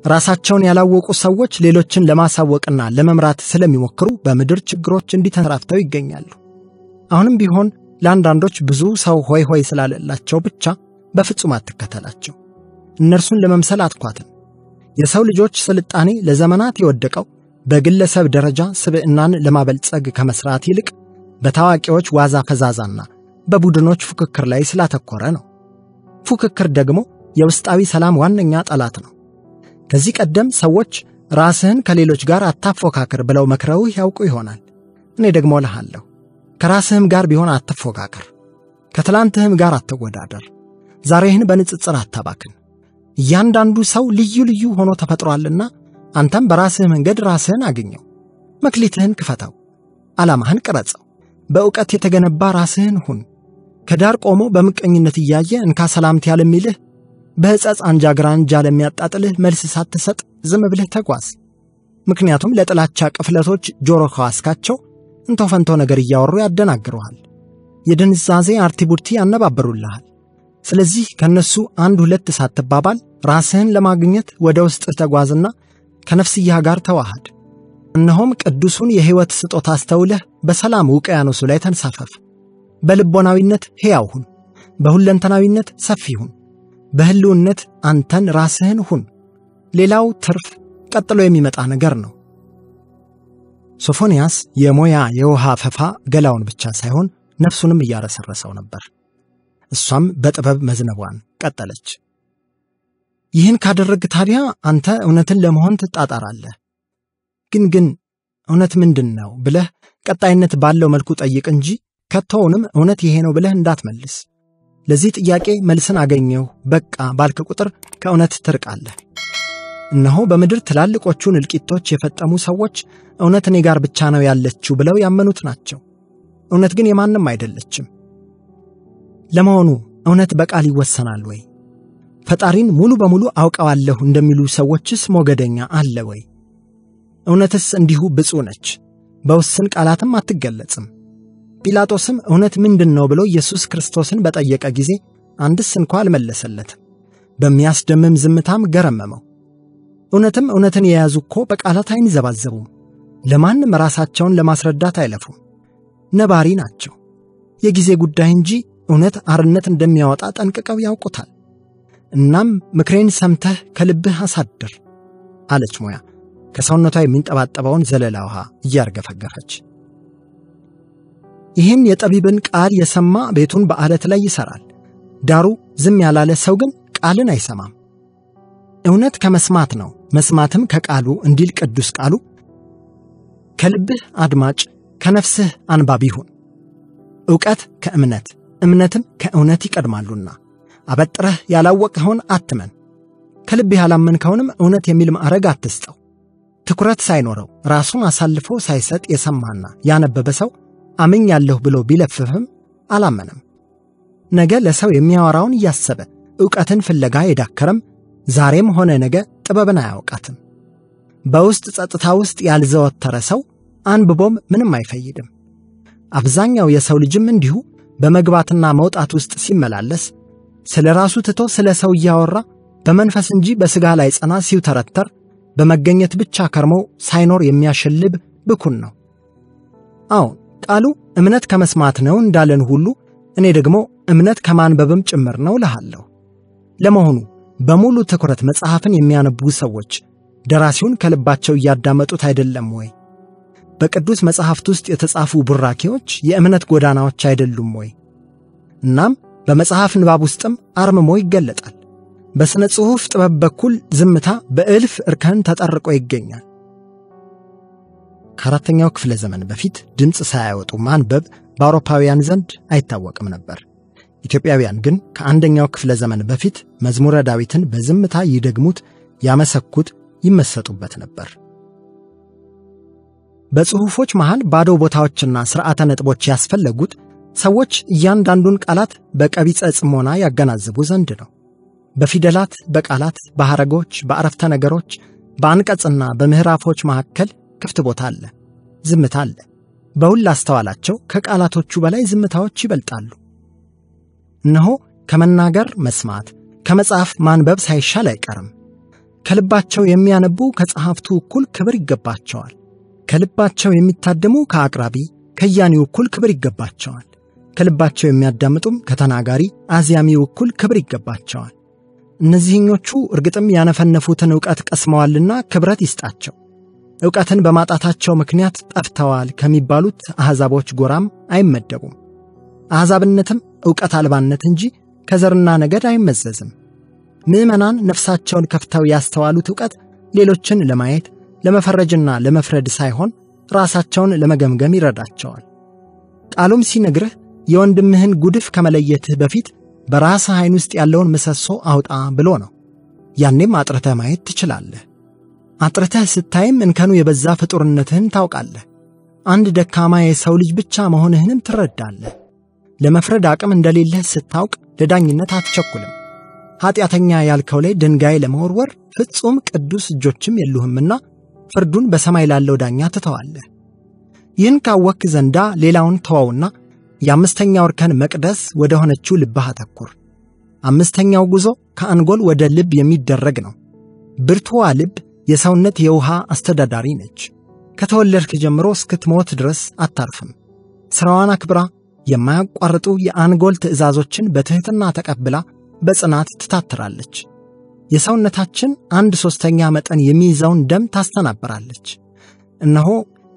S2: ራሳቸውን ያላወቁ ሰዎች ሌሎችን ለማሳወቅና ለመምራት ስለሚሞክሩ በምድር ችግሮች እንዲተንራፍተው ይገኛሉ። አሁንም ቢሆን ለአንዳንዶች ብዙ ሰው ሆይ ሆይ ስላለላቸው ብቻ በፍጹም አትከተላቸው። እነርሱን ለመምሰል አትኳትን። የሰው ልጆች ስልጣኔ ለዘመናት የወደቀው በግለሰብ ደረጃ ስብዕናን ለማበልጸግ ከመስራት ይልቅ በታዋቂዎች ዋዛ ፈዛዛና በቡድኖች ፉክክር ላይ ስላተኮረ ነው። ፉክክር ደግሞ የውስጣዊ ሰላም ዋነኛ ጠላት ነው። ከዚህ ቀደም ሰዎች ራስህን ከሌሎች ጋር አታፎካክር ብለው መክረውህ ያውቁ ይሆናል። እኔ ደግሞ እልሃለሁ፣ ከራስህም ጋር ቢሆን አትፎካከር፣ ከትላንትህም ጋር አትወዳደር። ዛሬህን በንጽጽር አታባክን። እያንዳንዱ ሰው ልዩ ልዩ ሆኖ ተፈጥሯልና አንተም በራስህ መንገድ ራስህን አግኘው። መክሊትህን ክፈተው፣ ዓላማህን ቅረጸው። በእውቀት የተገነባ ራስህን ሁን። ከዳር ቆሞ በምቀኝነት እያየ እንካ ሰላምት ያለሚልህ በሕጸጽ አንጃ ግራንጃ ለሚያጣጥልህ መልስ ሳትሰጥ ዝም ብለህ ተጓዝ። ምክንያቱም ለጥላቻ ቅፍለቶች ጆሮ ከዋስካቸው እንቶ ፈንቶ ነገር እያወሩ ያደናግሩሃል። የድንዛዜ አርቲቡርቲ ያነባብሩልሃል። ስለዚህ ከነሱ አንድ ሁለት ሳትባባል ራስህን ለማግኘት ወደ ውስጥ ተጓዝና ከነፍስያህ ጋር ተዋሃድ። እነሆም ቅዱሱን የሕይወት ስጦታ አስተውለህ በሰላም ውቅያኖሱ ላይ ተንሳፈፍ። በልቦናዊነት ሕያው ሁን፣ በሁለንተናዊነት ሰፊ ሁን፣ በህልውነት አንተን ራስህን ሁን። ሌላው ትርፍ ቀጥሎ የሚመጣ ነገር ነው። ሶፎንያስ የሞያ የውሃ ፈፋ ገላውን ብቻ ሳይሆን ነፍሱንም እያረሰረሰው ነበር። እሷም በጥበብ መዝነቧን ቀጠለች። ይህን ካደረግ ታዲያ አንተ እውነትን ለመሆን ትጣጣራለህ። ግን እውነት ምንድን ነው ብለህ ቀጣይነት ባለው መልኩ ጠይቅ እንጂ ከቶውንም እውነት ይሄ ነው ብለህ እንዳትመልስ። ለዚህ ጥያቄ መልስን አገኘው በቃ ባልክ ቁጥር ከእውነት ትርቃለህ። እነሆ በምድር ትላልቆቹን እልቂቶች የፈጠሙ ሰዎች እውነት እኔ ጋር ብቻ ነው ያለችው ብለው ያመኑት ናቸው። እውነት ግን የማንም አይደለችም። ለመሆኑ እውነት በቃል ይወሰናል ወይ? ፈጣሪን ሙሉ በሙሉ አውቀዋለሁ እንደሚሉ ሰዎችስ ሞገደኛ አለ ወይ? እውነትስ እንዲሁ ብፁዕ ነች፣ በውስን ቃላትም አትገለጽም። ጲላጦስም እውነት ምንድን ነው ብሎ ኢየሱስ ክርስቶስን በጠየቀ ጊዜ አንድስ እንኳ አልመለሰለትም። በሚያስደምም ዝምታም ገረመመው። እውነትም እውነትን የያዙ እኮ በቃላት አይንዘባዘቡም፣ ለማንም ራሳቸውን ለማስረዳት አይለፉም። ነባሪ ናቸው። የጊዜ ጉዳይ እንጂ እውነት አርነት እንደሚያወጣ ጠንቅቀው ያውቁታል። እናም ምክሬን ሰምተህ ከልብህ አሳድር አለች ሞያ ከሰውነቷ የሚንጠባጠበውን ዘለላ ውሃ እያርገፈገፈች። ይህን የጠቢብን ቃል የሰማ ቤቱን በአለት ላይ ይሰራል። ዳሩ ዝም ያላለ ሰው ግን ቃልን አይሰማም። እውነት ከመስማት ነው፣ መስማትም ከቃሉ እንዲል ቅዱስ ቃሉ። ከልብህ አድማጭ ከነፍስህ አንባቢ ሁን። ዕውቀት ከእምነት እምነትም ከእውነት ይቀድማሉና አበጥረህ ያላወቅኸውን አትመን። ከልብህ ያላመንከውንም እውነት የሚል ማዕረግ አትስጠው። ትኩረት ሳይኖረው ራሱን አሳልፎ ሳይሰጥ የሰማና ያነበበ ሰው አምኛለሁ ብሎ ቢለፍፍም አላመነም። ነገ ለሰው የሚያወራውን እያሰበ ዕውቀትን ፍለጋ የዳከረም ዛሬም ሆነ ነገ ጥበብን አያውቃትም። በውስጥ ጸጥታ ውስጥ ያልዘወተረ ሰው አንብቦም ምንም አይፈይድም። አብዛኛው የሰው ልጅም እንዲሁ በመግባትና መውጣት ውስጥ ሲመላለስ ስለ ራሱ ትቶ ስለ ሰው እያወራ በመንፈስ እንጂ በሥጋ ላይ ጸና ሲውተረተር በመገኘት ብቻ ከርሞ ሳይኖር የሚያሸልብ ብኩን ነው። አዎ ቃሉ እምነት ከመስማት ነው እንዳለን ሁሉ እኔ ደግሞ እምነት ከማንበብም ጭምር ነው እልሃለሁ። ለመሆኑ በሙሉ ትኩረት መጽሐፍን የሚያነቡ ሰዎች ደራሲውን ከልባቸው እያዳመጡት አይደለም ወይ? በቅዱስ መጽሐፍት ውስጥ የተጻፉ ቡራኬዎች የእምነት ጎዳናዎች አይደሉም ወይ? እናም በመጽሐፍ ንባብ ውስጥም አርምሞ ይገለጣል። በስነ ጽሑፍ ጥበብ በኩል ዝምታ በእልፍ እርከን ተጠርቆ ይገኛል። ከአራተኛው ክፍለ ዘመን በፊት ድምፅ ሳያወጡ ማንበብ በአውሮፓውያን ዘንድ አይታወቅም ነበር። ኢትዮጵያውያን ግን ከአንደኛው ክፍለ ዘመን በፊት መዝሙረ ዳዊትን በዝምታ ይደግሙት፣ ያመሰኩት፣ ይመሰጡበት ነበር። በጽሑፎች መሃል ባዶ ቦታዎችና ሥርዓተ ነጥቦች ያስፈለጉት ሰዎች እያንዳንዱን ቃላት በቀቢጸ ጽሞና ያገናዝቡ ዘንድ ነው። በፊደላት፣ በቃላት፣ በሐረጎች፣ በአረፍተ ነገሮች፣ በአንቀጽና በምህራፎች መካከል ክፍት ቦታ አለ፣ ዝምታ አለ። በሁሉ አስተዋላቸው ከቃላቶቹ በላይ ዝምታዎች ይበልጣሉ። እነሆ ከመናገር መስማት፣ ከመጽሐፍ ማንበብ ሳይሻል አይቀርም። ከልባቸው የሚያነቡ ከጸሐፍቱ እኩል ክብር ይገባቸዋል። ከልባቸው የሚታደሙ ከአቅራቢ ከያኒው እኩል ክብር ይገባቸዋል። ከልባቸው የሚያዳምጡም ከተናጋሪ አዝያሚው እኩል ክብር ይገባቸዋል። እነዚህኞቹ እርግጥም ያነፈነፉትን ዕውቀት ቀስመዋልና ክብረት ይስጣቸው። ዕውቀትን በማጣታቸው ምክንያት ጠፍተዋል ከሚባሉት አሕዛቦች ጎራም አይመደቡም። አሕዛብነትም ዕውቀት አልባነት እንጂ ከዘርና ነገድ አይመዘዝም። ምዕመናን ነፍሳቸውን ከፍተው ያስተዋሉት ዕውቀት ሌሎችን ለማየት ለመፈረጅና ለመፍረድ ሳይሆን ራሳቸውን ለመገምገም ይረዳቸዋል። ቃሉም ሲነግርህ የወንድምህን ጉድፍ ከመለየትህ በፊት በራስህ ዓይን ውስጥ ያለውን ምሰሶ አውጣ ብሎ ነው። ያኔም አጥርተህ ማየት ትችላለህ። አጥርተህ ስታይም እንከኑ የበዛ ፍጡርነትህን ታውቃለህ። አንድ ደካማ የሰው ልጅ ብቻ መሆንህንም ትረዳለህ። ለመፍረድ አቅም እንደሌለህ ስታውቅ ለዳኝነት አትቸኩልም። ኃጢአተኛ ያልከው ላይ ድንጋይ ለመወርወር ፍጹም ቅዱስ እጆችም የሉህምና ፍርዱን በሰማይ ላለው ዳኛ ትተዋለህ። ይህን ካወክ ዘንዳ ሌላውን ተዋውና የአምስተኛው እርከን መቅደስ ወደ ሆነችው ልብህ አተኩር። አምስተኛው ጉዞ ከአንጎል ወደ ልብ የሚደረግ ነው። ብርቱዋ ልብ የሰውነት የውሃ አስተዳዳሪ ነች። ከተወለድክ ጀምሮ እስክትሞት ድረስ አታርፍም። ሥራዋን አክብራ የማያቋርጡ የአንጎል ትእዛዞችን በትሕትና ተቀብላ በጽናት ትታትራለች። የሰውነታችን 1/3 መጠን የሚይዘውን ደም ታስተናበራለች። እነሆ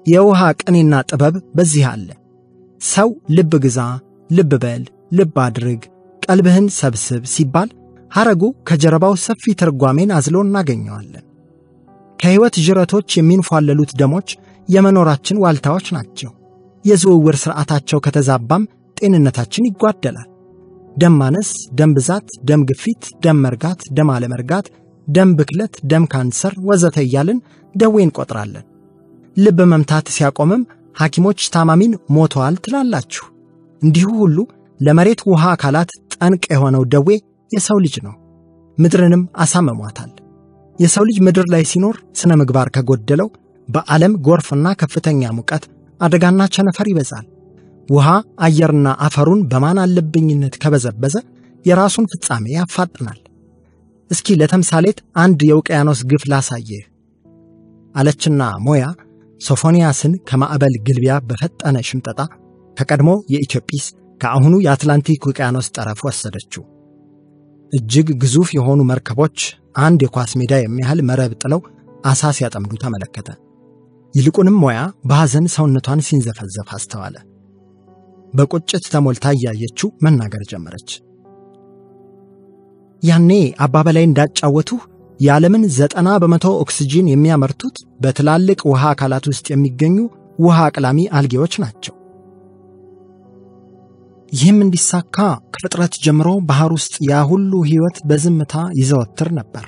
S2: የውሃ ቅኔና ጥበብ በዚህ አለ። ሰው ልብ ግዛ፣ ልብ በል፣ ልብ አድርግ፣ ቀልብህን ሰብስብ ሲባል ሐረጉ ከጀርባው ሰፊ ትርጓሜን አዝሎ እናገኘዋለን። ከሕይወት ጅረቶች የሚንፏለሉት ደሞች የመኖራችን ዋልታዎች ናቸው። የዝውውር ሥርዓታቸው ከተዛባም ጤንነታችን ይጓደላል። ደም ማነስ፣ ደም ብዛት፣ ደም ግፊት፣ ደም መርጋት፣ ደም አለመርጋት፣ ደም ብክለት፣ ደም ካንሰር ወዘተ እያልን ደዌ እንቆጥራለን። ልብ መምታት ሲያቆምም ሐኪሞች ታማሚን ሞተዋል ትላላችሁ። እንዲሁ ሁሉ ለመሬት ውሃ አካላት ጠንቅ የሆነው ደዌ የሰው ልጅ ነው። ምድርንም አሳመሟታል። የሰው ልጅ ምድር ላይ ሲኖር ስነ ምግባር ከጎደለው በዓለም ጎርፍና ከፍተኛ ሙቀት አደጋና ቸነፈር ይበዛል። ውሃ አየርና አፈሩን በማን አለብኝነት ከበዘበዘ የራሱን ፍጻሜ ያፋጥናል። እስኪ ለተምሳሌት አንድ የውቅያኖስ ግፍ ላሳየህ አለችና ሞያ ሶፎንያስን ከማዕበል ግልቢያ በፈጠነ ሽምጠጣ ከቀድሞ የኢትዮጵስ ከአሁኑ የአትላንቲክ ውቅያኖስ ጠረፍ ወሰደችው። እጅግ ግዙፍ የሆኑ መርከቦች አንድ የኳስ ሜዳ የሚያህል መረብ ጥለው አሳ ሲያጠምዱ ተመለከተ። ይልቁንም ሞያ በሐዘን ሰውነቷን ሲንዘፈዘፍ አስተዋለ። በቁጭት ተሞልታ እያየችው መናገር ጀመረች። ያኔ አባበላይ እንዳጫወቱህ የዓለምን 90% ኦክሲጂን የሚያመርቱት በትላልቅ ውሃ አካላት ውስጥ የሚገኙ ውሃ አቅላሚ አልጌዎች ናቸው። ይህም እንዲሳካ ከፍጥረት ጀምሮ ባህር ውስጥ ያ ሁሉ ሕይወት በዝምታ ይዘወትር ነበር።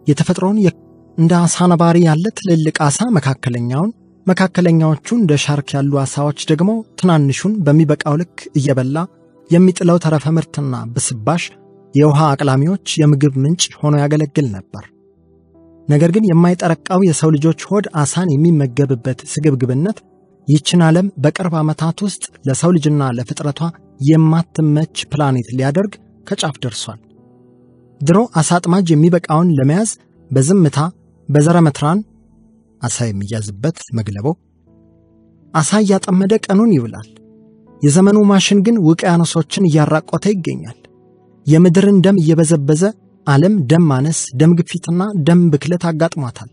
S2: የተፈጥሮን እንደ አሳ ነባሪ ያለ ትልልቅ አሳ መካከለኛዎቹ እንደ ሻርክ ያሉ አሳዎች ደግሞ ትናንሹን በሚበቃው ልክ እየበላ የሚጥለው ተረፈ ምርትና ብስባሽ የውሃ አቅላሚዎች የምግብ ምንጭ ሆኖ ያገለግል ነበር። ነገር ግን የማይጠረቃው የሰው ልጆች ሆድ አሳን የሚመገብበት ስግብግብነት ይህችን ዓለም በቅርብ ዓመታት ውስጥ ለሰው ልጅና ለፍጥረቷ የማትመች ፕላኔት ሊያደርግ ከጫፍ ደርሷል። ድሮ አሳ አጥማጅ የሚበቃውን ለመያዝ በዝምታ በዘረመትራን አሳ የሚያዝበት መግለቦ አሳ እያጠመደ ቀኑን ይውላል። የዘመኑ ማሽን ግን ውቅያኖሶችን እያራቆተ ይገኛል። የምድርን ደም እየበዘበዘ ዓለም ደም ማነስ፣ ደም ግፊትና ደም ብክለት አጋጥሟታል።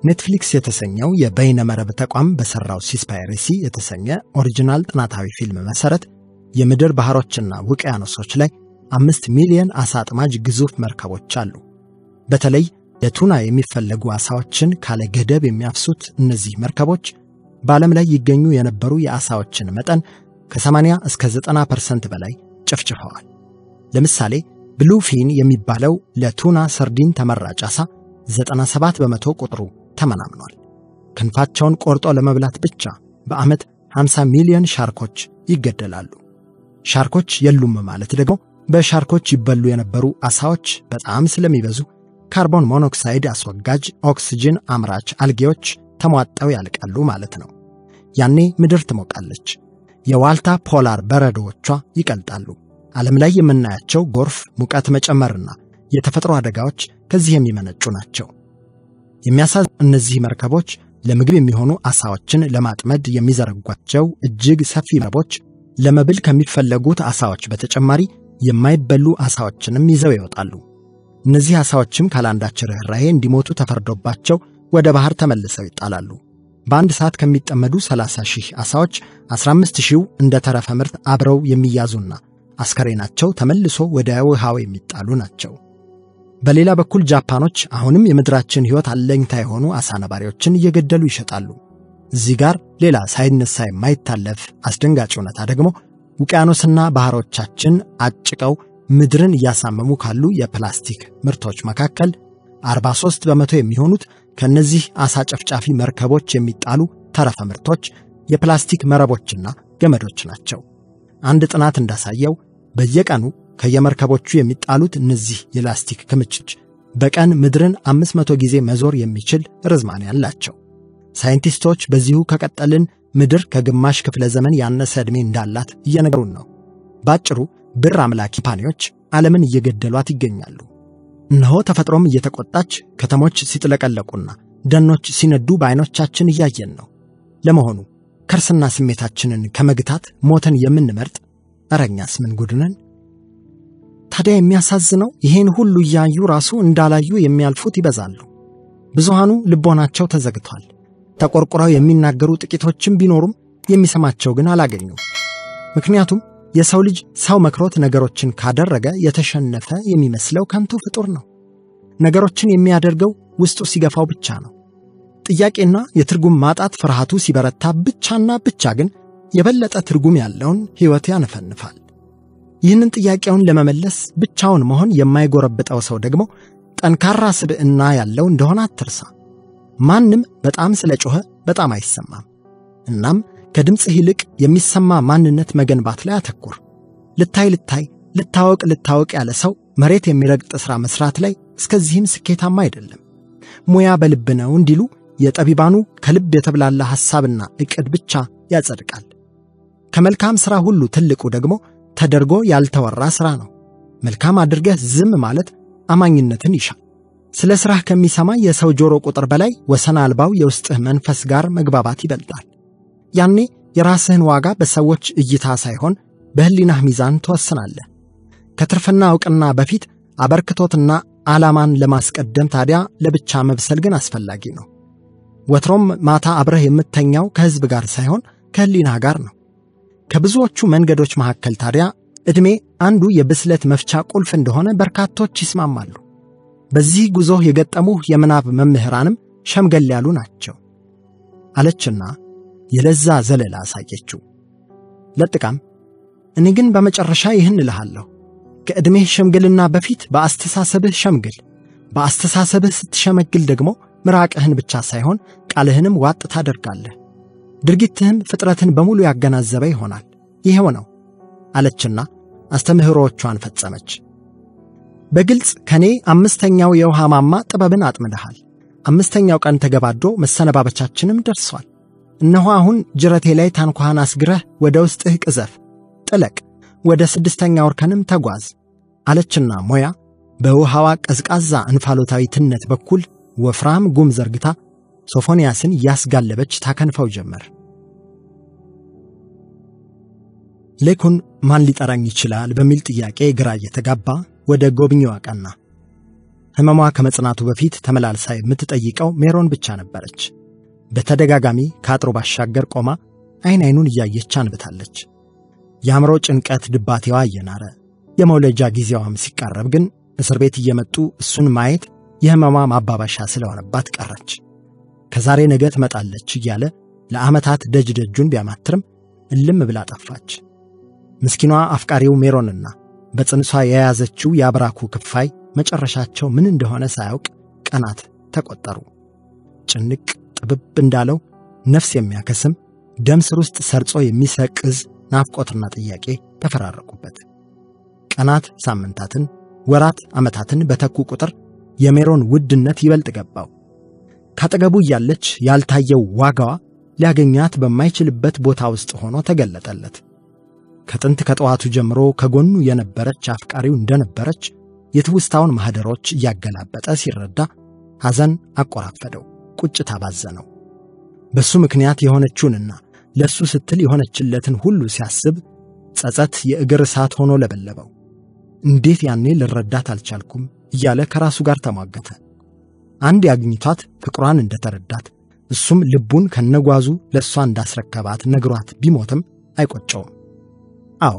S2: ኔትፍሊክስ የተሰኘው የበይነ መረብ ተቋም በሰራው ሲስፓይሬሲ የተሰኘ ኦሪጂናል ጥናታዊ ፊልም መሰረት የምድር ባህሮችና ውቅያኖሶች ላይ 5 ሚሊዮን አሳ አጥማጅ ግዙፍ መርከቦች አሉ። በተለይ ለቱና የሚፈለጉ አሳዎችን ካለ ገደብ የሚያፍሱት እነዚህ መርከቦች በዓለም ላይ ይገኙ የነበሩ የአሳዎችን መጠን ከ80 እስከ 90% በላይ ጨፍጭፈዋል። ለምሳሌ ብሉፊን የሚባለው ለቱና ሰርዲን ተመራጭ አሳ 97% ቁጥሩ ተመናምኗል። ክንፋቸውን ቆርጦ ለመብላት ብቻ በዓመት 50 ሚሊዮን ሻርኮች ይገደላሉ። ሻርኮች የሉም ማለት ደግሞ በሻርኮች ይበሉ የነበሩ አሳዎች በጣም ስለሚበዙ ካርቦን ሞኖክሳይድ አስወጋጅ ኦክሲጅን አምራች አልጌዎች ተሟጠው ያልቃሉ ማለት ነው። ያኔ ምድር ትሞቃለች። የዋልታ ፖላር በረዶዎቿ ይቀልጣሉ። ዓለም ላይ የምናያቸው ጎርፍ፣ ሙቀት መጨመርና የተፈጥሮ አደጋዎች ከዚህ የሚመነጩ ናቸው። የሚያሳዝኑ እነዚህ መርከቦች ለምግብ የሚሆኑ አሳዎችን ለማጥመድ የሚዘረጓቸው እጅግ ሰፊ መረቦች ለመብል ከሚፈለጉት አሳዎች በተጨማሪ የማይበሉ አሳዎችንም ይዘው ይወጣሉ። እነዚህ አሳዎችም ካላንዳች ርህራሄ እንዲሞቱ ተፈርዶባቸው ወደ ባህር ተመልሰው ይጣላሉ። በአንድ ሰዓት ከሚጠመዱ 30,000 አሳዎች 15,000 እንደ ተረፈ ምርት አብረው የሚያዙና አስከሬናቸው ተመልሶ ወደ ውሃው የሚጣሉ ናቸው። በሌላ በኩል ጃፓኖች አሁንም የምድራችን ሕይወት አለኝታ የሆኑ አሳ ነባሪዎችን እየገደሉ ይሸጣሉ። እዚህ ጋር ሌላ ሳይነሳ የማይታለፍ አስደንጋጭ እውነታ ደግሞ ውቅያኖስና ባህሮቻችን አጭቀው ምድርን እያሳመሙ ካሉ የፕላስቲክ ምርቶች መካከል 43 በመቶ የሚሆኑት ከነዚህ አሳ ጨፍጫፊ መርከቦች የሚጣሉ ተረፈ ምርቶች የፕላስቲክ መረቦችና ገመዶች ናቸው። አንድ ጥናት እንዳሳየው በየቀኑ ከየመርከቦቹ የሚጣሉት እነዚህ የላስቲክ ክምችቶች በቀን ምድርን 500 ጊዜ መዞር የሚችል ርዝማኔ አላቸው። ሳይንቲስቶች በዚሁ ከቀጠልን ምድር ከግማሽ ክፍለ ዘመን ያነሰ ዕድሜ እንዳላት እየነገሩን ነው። ባጭሩ ብር አምላኪ ካምፓኒዎች ዓለምን እየገደሏት ይገኛሉ። እነሆ ተፈጥሮም እየተቆጣች ከተሞች ሲጥለቀለቁና ደኖች ሲነዱ በዓይኖቻችን እያየን ነው። ለመሆኑ ከርስና ስሜታችንን ከመግታት ሞተን የምንመርጥ አረኛስ ምን ጉድ ነን? ታዲያ የሚያሳዝነው ይሄን ሁሉ እያዩ ራሱ እንዳላዩ የሚያልፉት ይበዛሉ። ብዙሃኑ ልቦናቸው ተዘግቷል። ተቆርቁረው የሚናገሩ ጥቂቶችም ቢኖሩም የሚሰማቸው ግን አላገኙም። ምክንያቱም የሰው ልጅ ሰው መክሮት ነገሮችን ካደረገ የተሸነፈ የሚመስለው ከንቱ ፍጡር ነው። ነገሮችን የሚያደርገው ውስጡ ሲገፋው ብቻ ነው። ጥያቄና የትርጉም ማጣት ፍርሃቱ ሲበረታ ብቻና ብቻ ግን የበለጠ ትርጉም ያለውን ሕይወት ያነፈንፋል። ይህንን ጥያቄውን ለመመለስ ብቻውን መሆን የማይጎረብጠው ሰው ደግሞ ጠንካራ ስብዕና ያለው እንደሆነ አትርሳ። ማንም በጣም ስለጮኸ በጣም አይሰማም። እናም ከድምጽህ ይልቅ የሚሰማ ማንነት መገንባት ላይ አተኩር። ልታይ ልታወቅ ያለ ሰው መሬት የሚረግጥ ሥራ መስራት ላይ እስከዚህም ስኬታማ አይደለም። ሙያ በልብ ነው እንዲሉ የጠቢባኑ ከልብ የተብላላ ሐሳብና ዕቅድ ብቻ ያጸድቃል። ከመልካም ሥራ ሁሉ ትልቁ ደግሞ ተደርጎ ያልተወራ ሥራ ነው። መልካም አድርገህ ዝም ማለት አማኝነትን ይሻል። ስለ ሥራህ ከሚሰማ የሰው ጆሮ ቁጥር በላይ ወሰን አልባው የውስጥህ መንፈስ ጋር መግባባት ይበልጣል። ያኔ የራስህን ዋጋ በሰዎች እይታ ሳይሆን በህሊናህ ሚዛን ትወስናለህ። ከትርፍና ዕውቅና በፊት አበርክቶትና ዓላማን ለማስቀደም ታዲያ ለብቻ መብሰል ግን አስፈላጊ ነው። ወትሮም ማታ አብረህ የምተኛው ከሕዝብ ጋር ሳይሆን ከህሊናህ ጋር ነው። ከብዙዎቹ መንገዶች መካከል ታዲያ ዕድሜ አንዱ የብስለት መፍቻ ቁልፍ እንደሆነ በርካቶች ይስማማሉ። በዚህ ጉዞ የገጠሙህ የምናብ መምህራንም ሸምገል ያሉ ናቸው አለችና የለዛ ዘለላ አሳየችው። ለጥቃም እኔ ግን በመጨረሻ ይህን እልሃለሁ፣ ከዕድሜህ ሸምግልና በፊት በአስተሳሰብህ ሸምግል። በአስተሳሰብህ ስትሸመግል ደግሞ ምራቅህን ብቻ ሳይሆን ቃልህንም ዋጥ ታደርጋለህ። ድርጊትህም ፍጥረትን በሙሉ ያገናዘበ ይሆናል። ይሄው ነው አለችና አስተምህሮቿን ፈጸመች። በግልጽ ከኔ 5ኛው የውሃ ማማ ጥበብን አጥምደሃል። 5ኛው ቀን ተገባዶ መሰነባበቻችንም ደርሷል። እነሆ አሁን ጅረቴ ላይ ታንኳህን አስግረህ ወደ ውስጥህ ቅዘፍ፣ ጥለቅ፣ ወደ 6ኛው እርከንም ተጓዝ አለችና ሞያ በውሃዋ ቀዝቃዛ እንፋሎታዊ ትነት በኩል ወፍራም ጉም ዘርግታ ሶፎንያስን ያስጋለበች ታከንፈው ጀመር። ሌኩን ማን ሊጠራኝ ይችላል በሚል ጥያቄ ግራ እየተጋባ ወደ ጎብኚው አቀና። ህመሟ ከመጽናቱ በፊት ተመላልሳ የምትጠይቀው ሜሮን ብቻ ነበረች። በተደጋጋሚ ከአጥሩ ባሻገር ቆማ አይኑን እያየች አንብታለች። የአእምሮ ጭንቀት ድባቴዋ እየናረ የመውለጃ ጊዜዋም ሲቃረብ ግን እስር ቤት እየመጡ እሱን ማየት የህመሟ ማባባሻ ስለሆነባት ቀረች። ከዛሬ ነገ ትመጣለች እያለ ለዓመታት ደጁን ቢያማትርም እልም ብላ ጠፋች። ምስኪኗ አፍቃሪው ሜሮንና በጽንሷ የያዘችው የአብራኩ ክፋይ መጨረሻቸው ምን እንደሆነ ሳያውቅ ቀናት ተቆጠሩ። ጭንቅ ጥብብ እንዳለው ነፍስ የሚያከስም ደም ስር ውስጥ ሰርጾ የሚሰቅዝ ናፍቆትና ጥያቄ ተፈራረቁበት። ቀናት ሳምንታትን፣ ወራት ዓመታትን በተኩ ቁጥር የሜሮን ውድነት ይበልጥ ገባው። ካጠገቡ ያለች ያልታየው ዋጋዋ ሊያገኛት በማይችልበት ቦታ ውስጥ ሆኖ ተገለጠለት። ከጥንት ከጠዋቱ ጀምሮ ከጎኑ የነበረች አፍቃሪው እንደነበረች የትውስታውን ማህደሮች እያገላበጠ ሲረዳ ሐዘን አቆራፈደው፣ ቁጭት አባዘነው። በሱ ምክንያት የሆነችውንና ለሱ ስትል የሆነችለትን ሁሉ ሲያስብ ጸጸት የእግር እሳት ሆኖ ለበለበው። እንዴት ያኔ ልረዳት አልቻልኩም እያለ ከራሱ ጋር ተሟገተ። አንድ ያግኝቷት ፍቅሯን እንደተረዳት እሱም ልቡን ከነጓዙ ለሷ እንዳስረከባት ነግሯት ቢሞትም አይቆጨውም። አዎ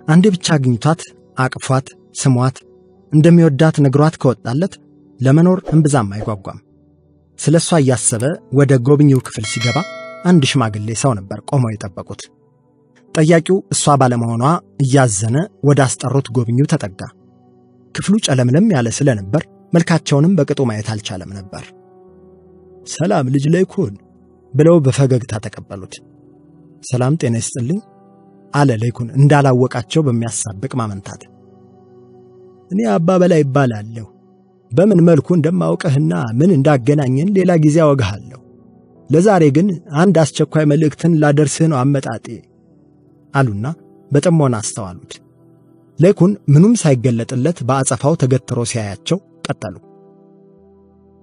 S2: አንዴ ብቻ አግኝቷት አቅፏት ስሟት እንደሚወዳት ነግሯት ከወጣለት ለመኖር እንብዛም አይጓጓም። ስለሷ እያሰበ ወደ ጎብኚው ክፍል ሲገባ አንድ ሽማግሌ ሰው ነበር ቆመው የጠበቁት። ጠያቂው እሷ ባለመሆኗ እያዘነ ወደ አስጠሩት ጎብኚው ተጠጋ። ክፍሉ ጨለምለም ያለ ስለነበር መልካቸውንም በቅጡ ማየት አልቻለም ነበር። ሰላም ልጅ ለይኩን ብለው በፈገግታ ተቀበሉት። ሰላም ጤና ይስጥልኝ አለ ለይኩን እንዳላወቃቸው በሚያሳብቅ ማመንታት። እኔ አባ በላይ ይባላለሁ። በምን መልኩ እንደማውቀህና ምን እንዳገናኘን ሌላ ጊዜ አወጋሃለሁ። ለዛሬ ግን አንድ አስቸኳይ መልእክትን ላደርስህ ነው አመጣጤ አሉና በጥሞና አስተዋሉት። ለይኩን ምኑም ሳይገለጥለት በአጸፋው ተገትሮ ሲያያቸው ቀጠሉ።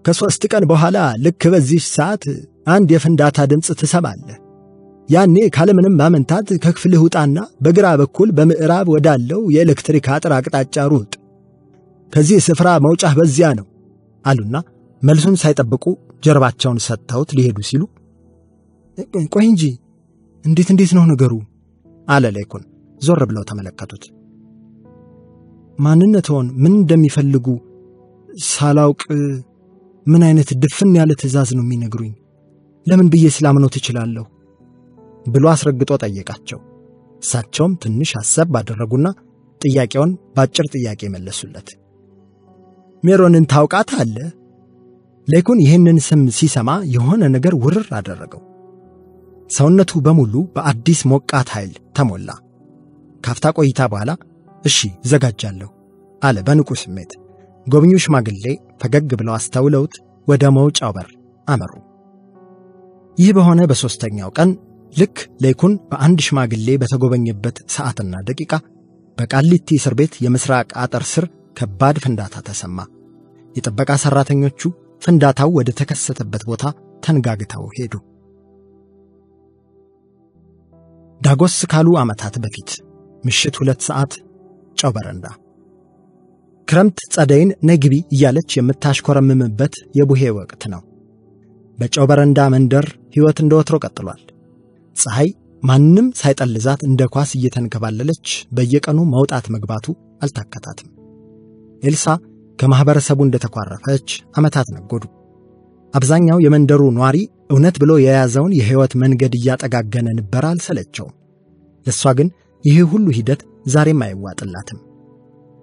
S2: ከ3 ቀን በኋላ ልክ በዚህ ሰዓት አንድ የፍንዳታ ድምፅ ትሰማለህ። ያኔ ካለምንም ማመንታት ከክፍልህ ውጣና በግራ በኩል በምዕራብ ወዳለው የኤሌክትሪክ አጥር አቅጣጫ ሩጥ። ከዚህ ስፍራ መውጫህ በዚያ ነው አሉና መልሱን ሳይጠብቁ ጀርባቸውን ሰጥተውት ሊሄዱ ሲሉ ቆይ እንጂ እንዴት ነው ነገሩ አለ ለይኩን። ዞር ብለው ተመለከቱት። ማንነትዎን ምን እንደሚፈልጉ ሳላውቅ ምን አይነት ድፍን ያለ ትዕዛዝ ነው የሚነግሩኝ? ለምን ብዬ ስላምነው ትችላለሁ ብሎ አስረግጦ ጠየቃቸው። እሳቸውም ትንሽ ሐሳብ ባደረጉና ጥያቄውን ባጭር ጥያቄ መለሱለት። ሜሮንን ታውቃታለህ? ለይኩን ይህንን ስም ሲሰማ የሆነ ነገር ውርር አደረገው። ሰውነቱ በሙሉ በአዲስ ሞቃት ኃይል ተሞላ። ካፍታ ቆይታ በኋላ እሺ ዘጋጃለሁ አለ በንቁ ስሜት። ጎብኚው ሽማግሌ ፈገግ ብለው አስተውለውት ወደ መውጫው በር አመሩ። ይህ በሆነ በ3ኛው ቀን ልክ ለይኩን በአንድ ሽማግሌ በተጎበኘበት ሰዓትና ደቂቃ በቃሊቲ እስር ቤት የምስራቅ አጥር ስር ከባድ ፍንዳታ ተሰማ። የጥበቃ ሰራተኞቹ ፍንዳታው ወደ ተከሰተበት ቦታ ተንጋግተው ሄዱ። ዳጎስ ካሉ ዓመታት በፊት ምሽት 2 ሰዓት ጨው በረንዳ ክረምት ጸደይን ነግቢ እያለች የምታሽኮረምምበት የቡሄ ወቅት ነው። በጨው በረንዳ መንደር ሕይወት እንደወትሮ ቀጥሏል። ፀሐይ ማንንም ሳይጠልዛት እንደ ኳስ እየተንከባለለች በየቀኑ መውጣት መግባቱ አልታከታትም። ኤልሳ ከማህበረሰቡ እንደተቋረፈች ዓመታት ነጎዱ። አብዛኛው የመንደሩ ኗሪ እውነት ብሎ የያዘውን የሕይወት መንገድ እያጠጋገነ ነበር አልሰለቸው። ለሷ ግን ይህ ሁሉ ሂደት ዛሬም አይዋጥላትም።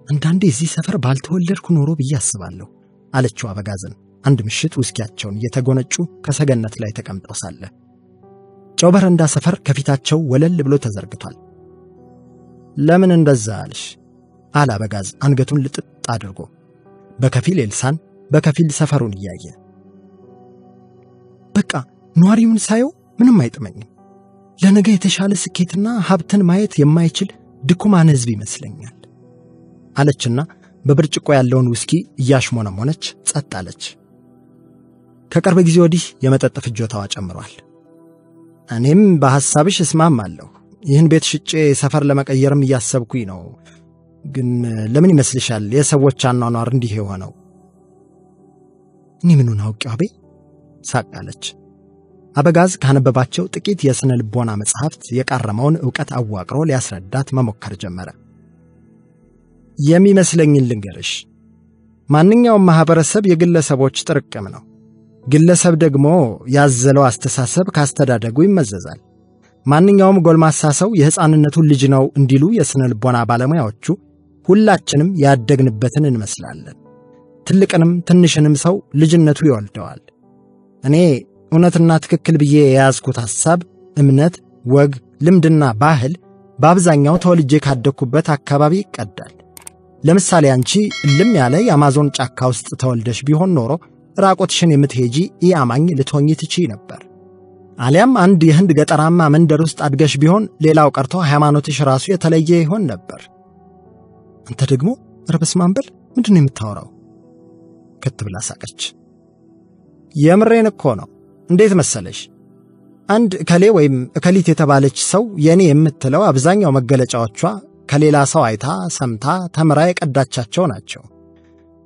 S2: አንዳንዴ እዚህ ሰፈር ባልተወለድኩ ኖሮ ብዬ አስባለሁ አለችው አበጋዝን አንድ ምሽት ውስኪያቸውን እየተጎነጩ ከሰገነት ላይ ተቀምጠው ሳለ። ጨው በረንዳ ሰፈር ከፊታቸው ወለል ብሎ ተዘርግቷል። ለምን እንደዛ አልሽ? አለ አበጋዝ አንገቱን ልጥጥ አድርጎ በከፊል ኤልሳን በከፊል ሰፈሩን እያየ። በቃ ኗሪውን ሳየው ምንም አይጥመኝም። ለነገ የተሻለ ስኬትና ሀብትን ማየት የማይችል ድኩማን ሕዝብ ይመስለኛል አለችና በብርጭቆ ያለውን ውስኪ እያሽሞነሞነች ጸጥ አለች። ከቅርብ ጊዜ ወዲህ የመጠጥ ፍጆታዋ ጨምሯል። እኔም በሐሳብሽ እስማማለሁ። ይህን ቤት ሽጬ ሰፈር ለመቀየርም እያሰብኩኝ ነው። ግን ለምን ይመስልሻል የሰዎች አኗኗር እንዲህ የሆነው? እኔ ምኑን አውቄው አቤ ሳቃለች። አበጋዝ ካነበባቸው ጥቂት የስነ ልቦና መጽሐፍት የቃረመውን ዕውቀት አዋቅሮ ሊያስረዳት መሞከር ጀመረ። የሚመስለኝን ልንገርሽ። ማንኛውም ማህበረሰብ የግለሰቦች ጥርቅም ነው። ግለሰብ ደግሞ ያዘለው አስተሳሰብ ካስተዳደጉ ይመዘዛል። ማንኛውም ጎልማሳ ሰው የሕፃንነቱን ልጅ ነው እንዲሉ የስነ ልቦና ባለሙያዎቹ ሁላችንም ያደግንበትን እንመስላለን። ትልቅንም ትንሽንም ሰው ልጅነቱ ይወልደዋል። እኔ እውነትና ትክክል ብዬ የያዝኩት ሐሳብ፣ እምነት፣ ወግ፣ ልምድና ባህል በአብዛኛው ተወልጄ ካደግኩበት አካባቢ ይቀዳል። ለምሳሌ አንቺ እልም ያለ የአማዞን ጫካ ውስጥ ተወልደሽ ቢሆን ኖሮ ራቆትሽን የምትሄጂ ኢአማኝ ልትሆኚ ትችይ ነበር። አሊያም አንድ የህንድ ገጠራማ መንደር ውስጥ አድገሽ ቢሆን ሌላው ቀርቶ ሃይማኖትሽ ራሱ የተለየ ይሆን ነበር። አንተ ደግሞ ረበስማን በል ምንድነው የምታወራው? ከትብላ ሳቀች። የምሬን እኮ ነው። እንዴት መሰለሽ? አንድ ከሌ ወይም እከሊት የተባለች ሰው የኔ የምትለው አብዛኛው መገለጫዎቿ ከሌላ ሰው አይታ ሰምታ ተምራ የቀዳቻቸው ናቸው።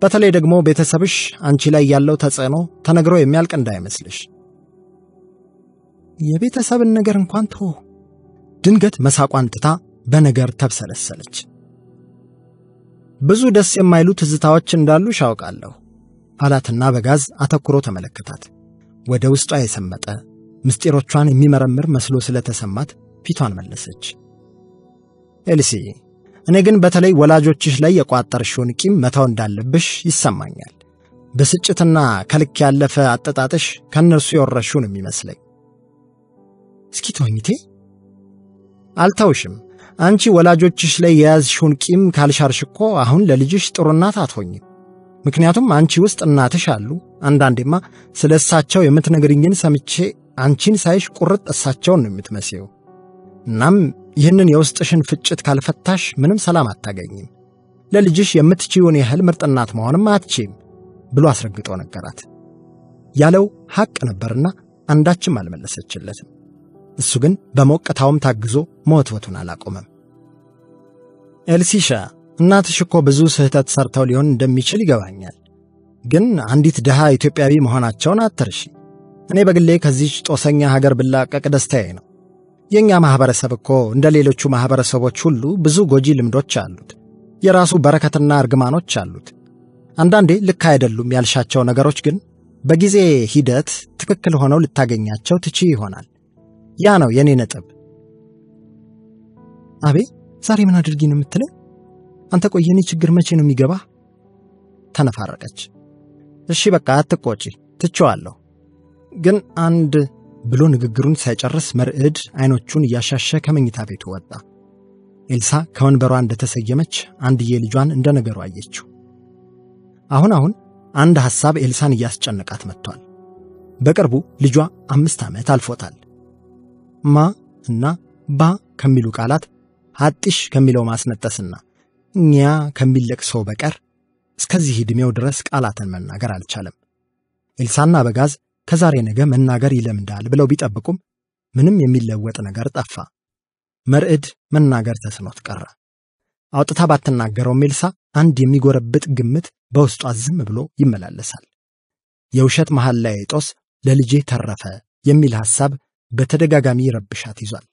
S2: በተለይ ደግሞ ቤተሰብሽ አንቺ ላይ ያለው ተጽዕኖ ተነግሮ የሚያልቅ እንዳይመስልሽ። የቤተሰብን ነገር እንኳን ተው። ድንገት መሳቋን ትታ በነገር ተብሰለሰለች። ብዙ ደስ የማይሉ ትዝታዎች እንዳሉሽ አውቃለሁ አላትና በጋዝ አተኩሮ ተመለከታት። ወደ ውስጧ የሰመጠ ምስጢሮቿን የሚመረምር መስሎ ስለተሰማት ፊቷን መለሰች። ኤልሲ፣ እኔ ግን በተለይ ወላጆችሽ ላይ የቋጠርሽውን ቂም መተው እንዳለብሽ ይሰማኛል። በስጭትና ከልክ ያለፈ አጠጣጥሽ ከነርሱ የወረሽውን የሚመስለኝ። እስኪ ተወኝቴ። አልተውሽም። አንቺ ወላጆችሽ ላይ የያዝሽውን ቂም ካልሻርሽኮ አሁን ለልጅሽ ጥሩ እናት አትሆኝም። ምክንያቱም አንቺ ውስጥ እናትሽ አሉ። አንዳንዴማ ስለሳቸው የምትነግርኝን ሰምቼ አንቺን ሳይሽ ቁርጥ እሳቸውን ነው የምትመስየው። እናም ይህንን የውስጥሽን ፍጭት ካልፈታሽ ምንም ሰላም አታገኝም። ለልጅሽ የምትችይውን ያህል ምርጥ እናት መሆንም አትችይም ብሎ አስረግጦ ነገራት። ያለው ሐቅ ነበርና አንዳችም አልመለሰችለትም። እሱ ግን በሞቅታውም ታግዞ መወትወቱን አላቆመም። ኤልሲሻ፣ እናትሽ እኮ ብዙ ስህተት ሰርተው ሊሆን እንደሚችል ይገባኛል። ግን አንዲት ድሃ ኢትዮጵያዊ መሆናቸውን አትርሺ። እኔ በግሌ ከዚህ ጦሰኛ ሀገር ብላቀቅ ደስታዬ ነው። የኛ ማህበረሰብ እኮ እንደ ሌሎቹ ማህበረሰቦች ሁሉ ብዙ ጎጂ ልምዶች አሉት። የራሱ በረከትና እርግማኖች አሉት። አንዳንዴ ልክ አይደሉም ያልሻቸው ነገሮች ግን በጊዜ ሂደት ትክክል ሆነው ልታገኛቸው ትችይ ይሆናል። ያ ነው የኔ ነጥብ። አቤ፣ ዛሬ ምን አድርጊ ነው የምትለው? አንተ ቆይ፣ የኔ ችግር መቼ ነው የሚገባ? ተነፋረቀች። እሺ በቃ አትቆጪ፣ ትቼዋለሁ። ግን አንድ ብሎ ንግግሩን ሳይጨርስ መርዕድ አይኖቹን እያሻሸ ከመኝታ ቤቱ ወጣ። ኤልሳ ከወንበሯ እንደተሰየመች አንድዬ ልጇን እንደነገሩ አየችው። አሁን አንድ ሐሳብ ኤልሳን እያስጨነቃት መጥቷል። በቅርቡ ልጇ 5 ዓመት አልፎታል። ማ እና ባ ከሚሉ ቃላት ሐጢሽ ከሚለው ማስነጠስና እኛ ከሚል ለቅሶ በቀር እስከዚህ ዕድሜው ድረስ ቃላትን መናገር አልቻለም። ኤልሳና በጋዝ ከዛሬ ነገ መናገር ይለምዳል ብለው ቢጠብቁም ምንም የሚለወጥ ነገር ጠፋ። መርዕድ መናገር ተስኖት ቀረ። አውጥታ ባትናገረውም ኤልሳ አንድ የሚጎረብጥ ግምት በውስጧ ዝም ብሎ ይመላለሳል። የውሸት መሐላ ጦስ ለልጄ ተረፈ የሚል ሐሳብ በተደጋጋሚ ረብሻት ይዟል።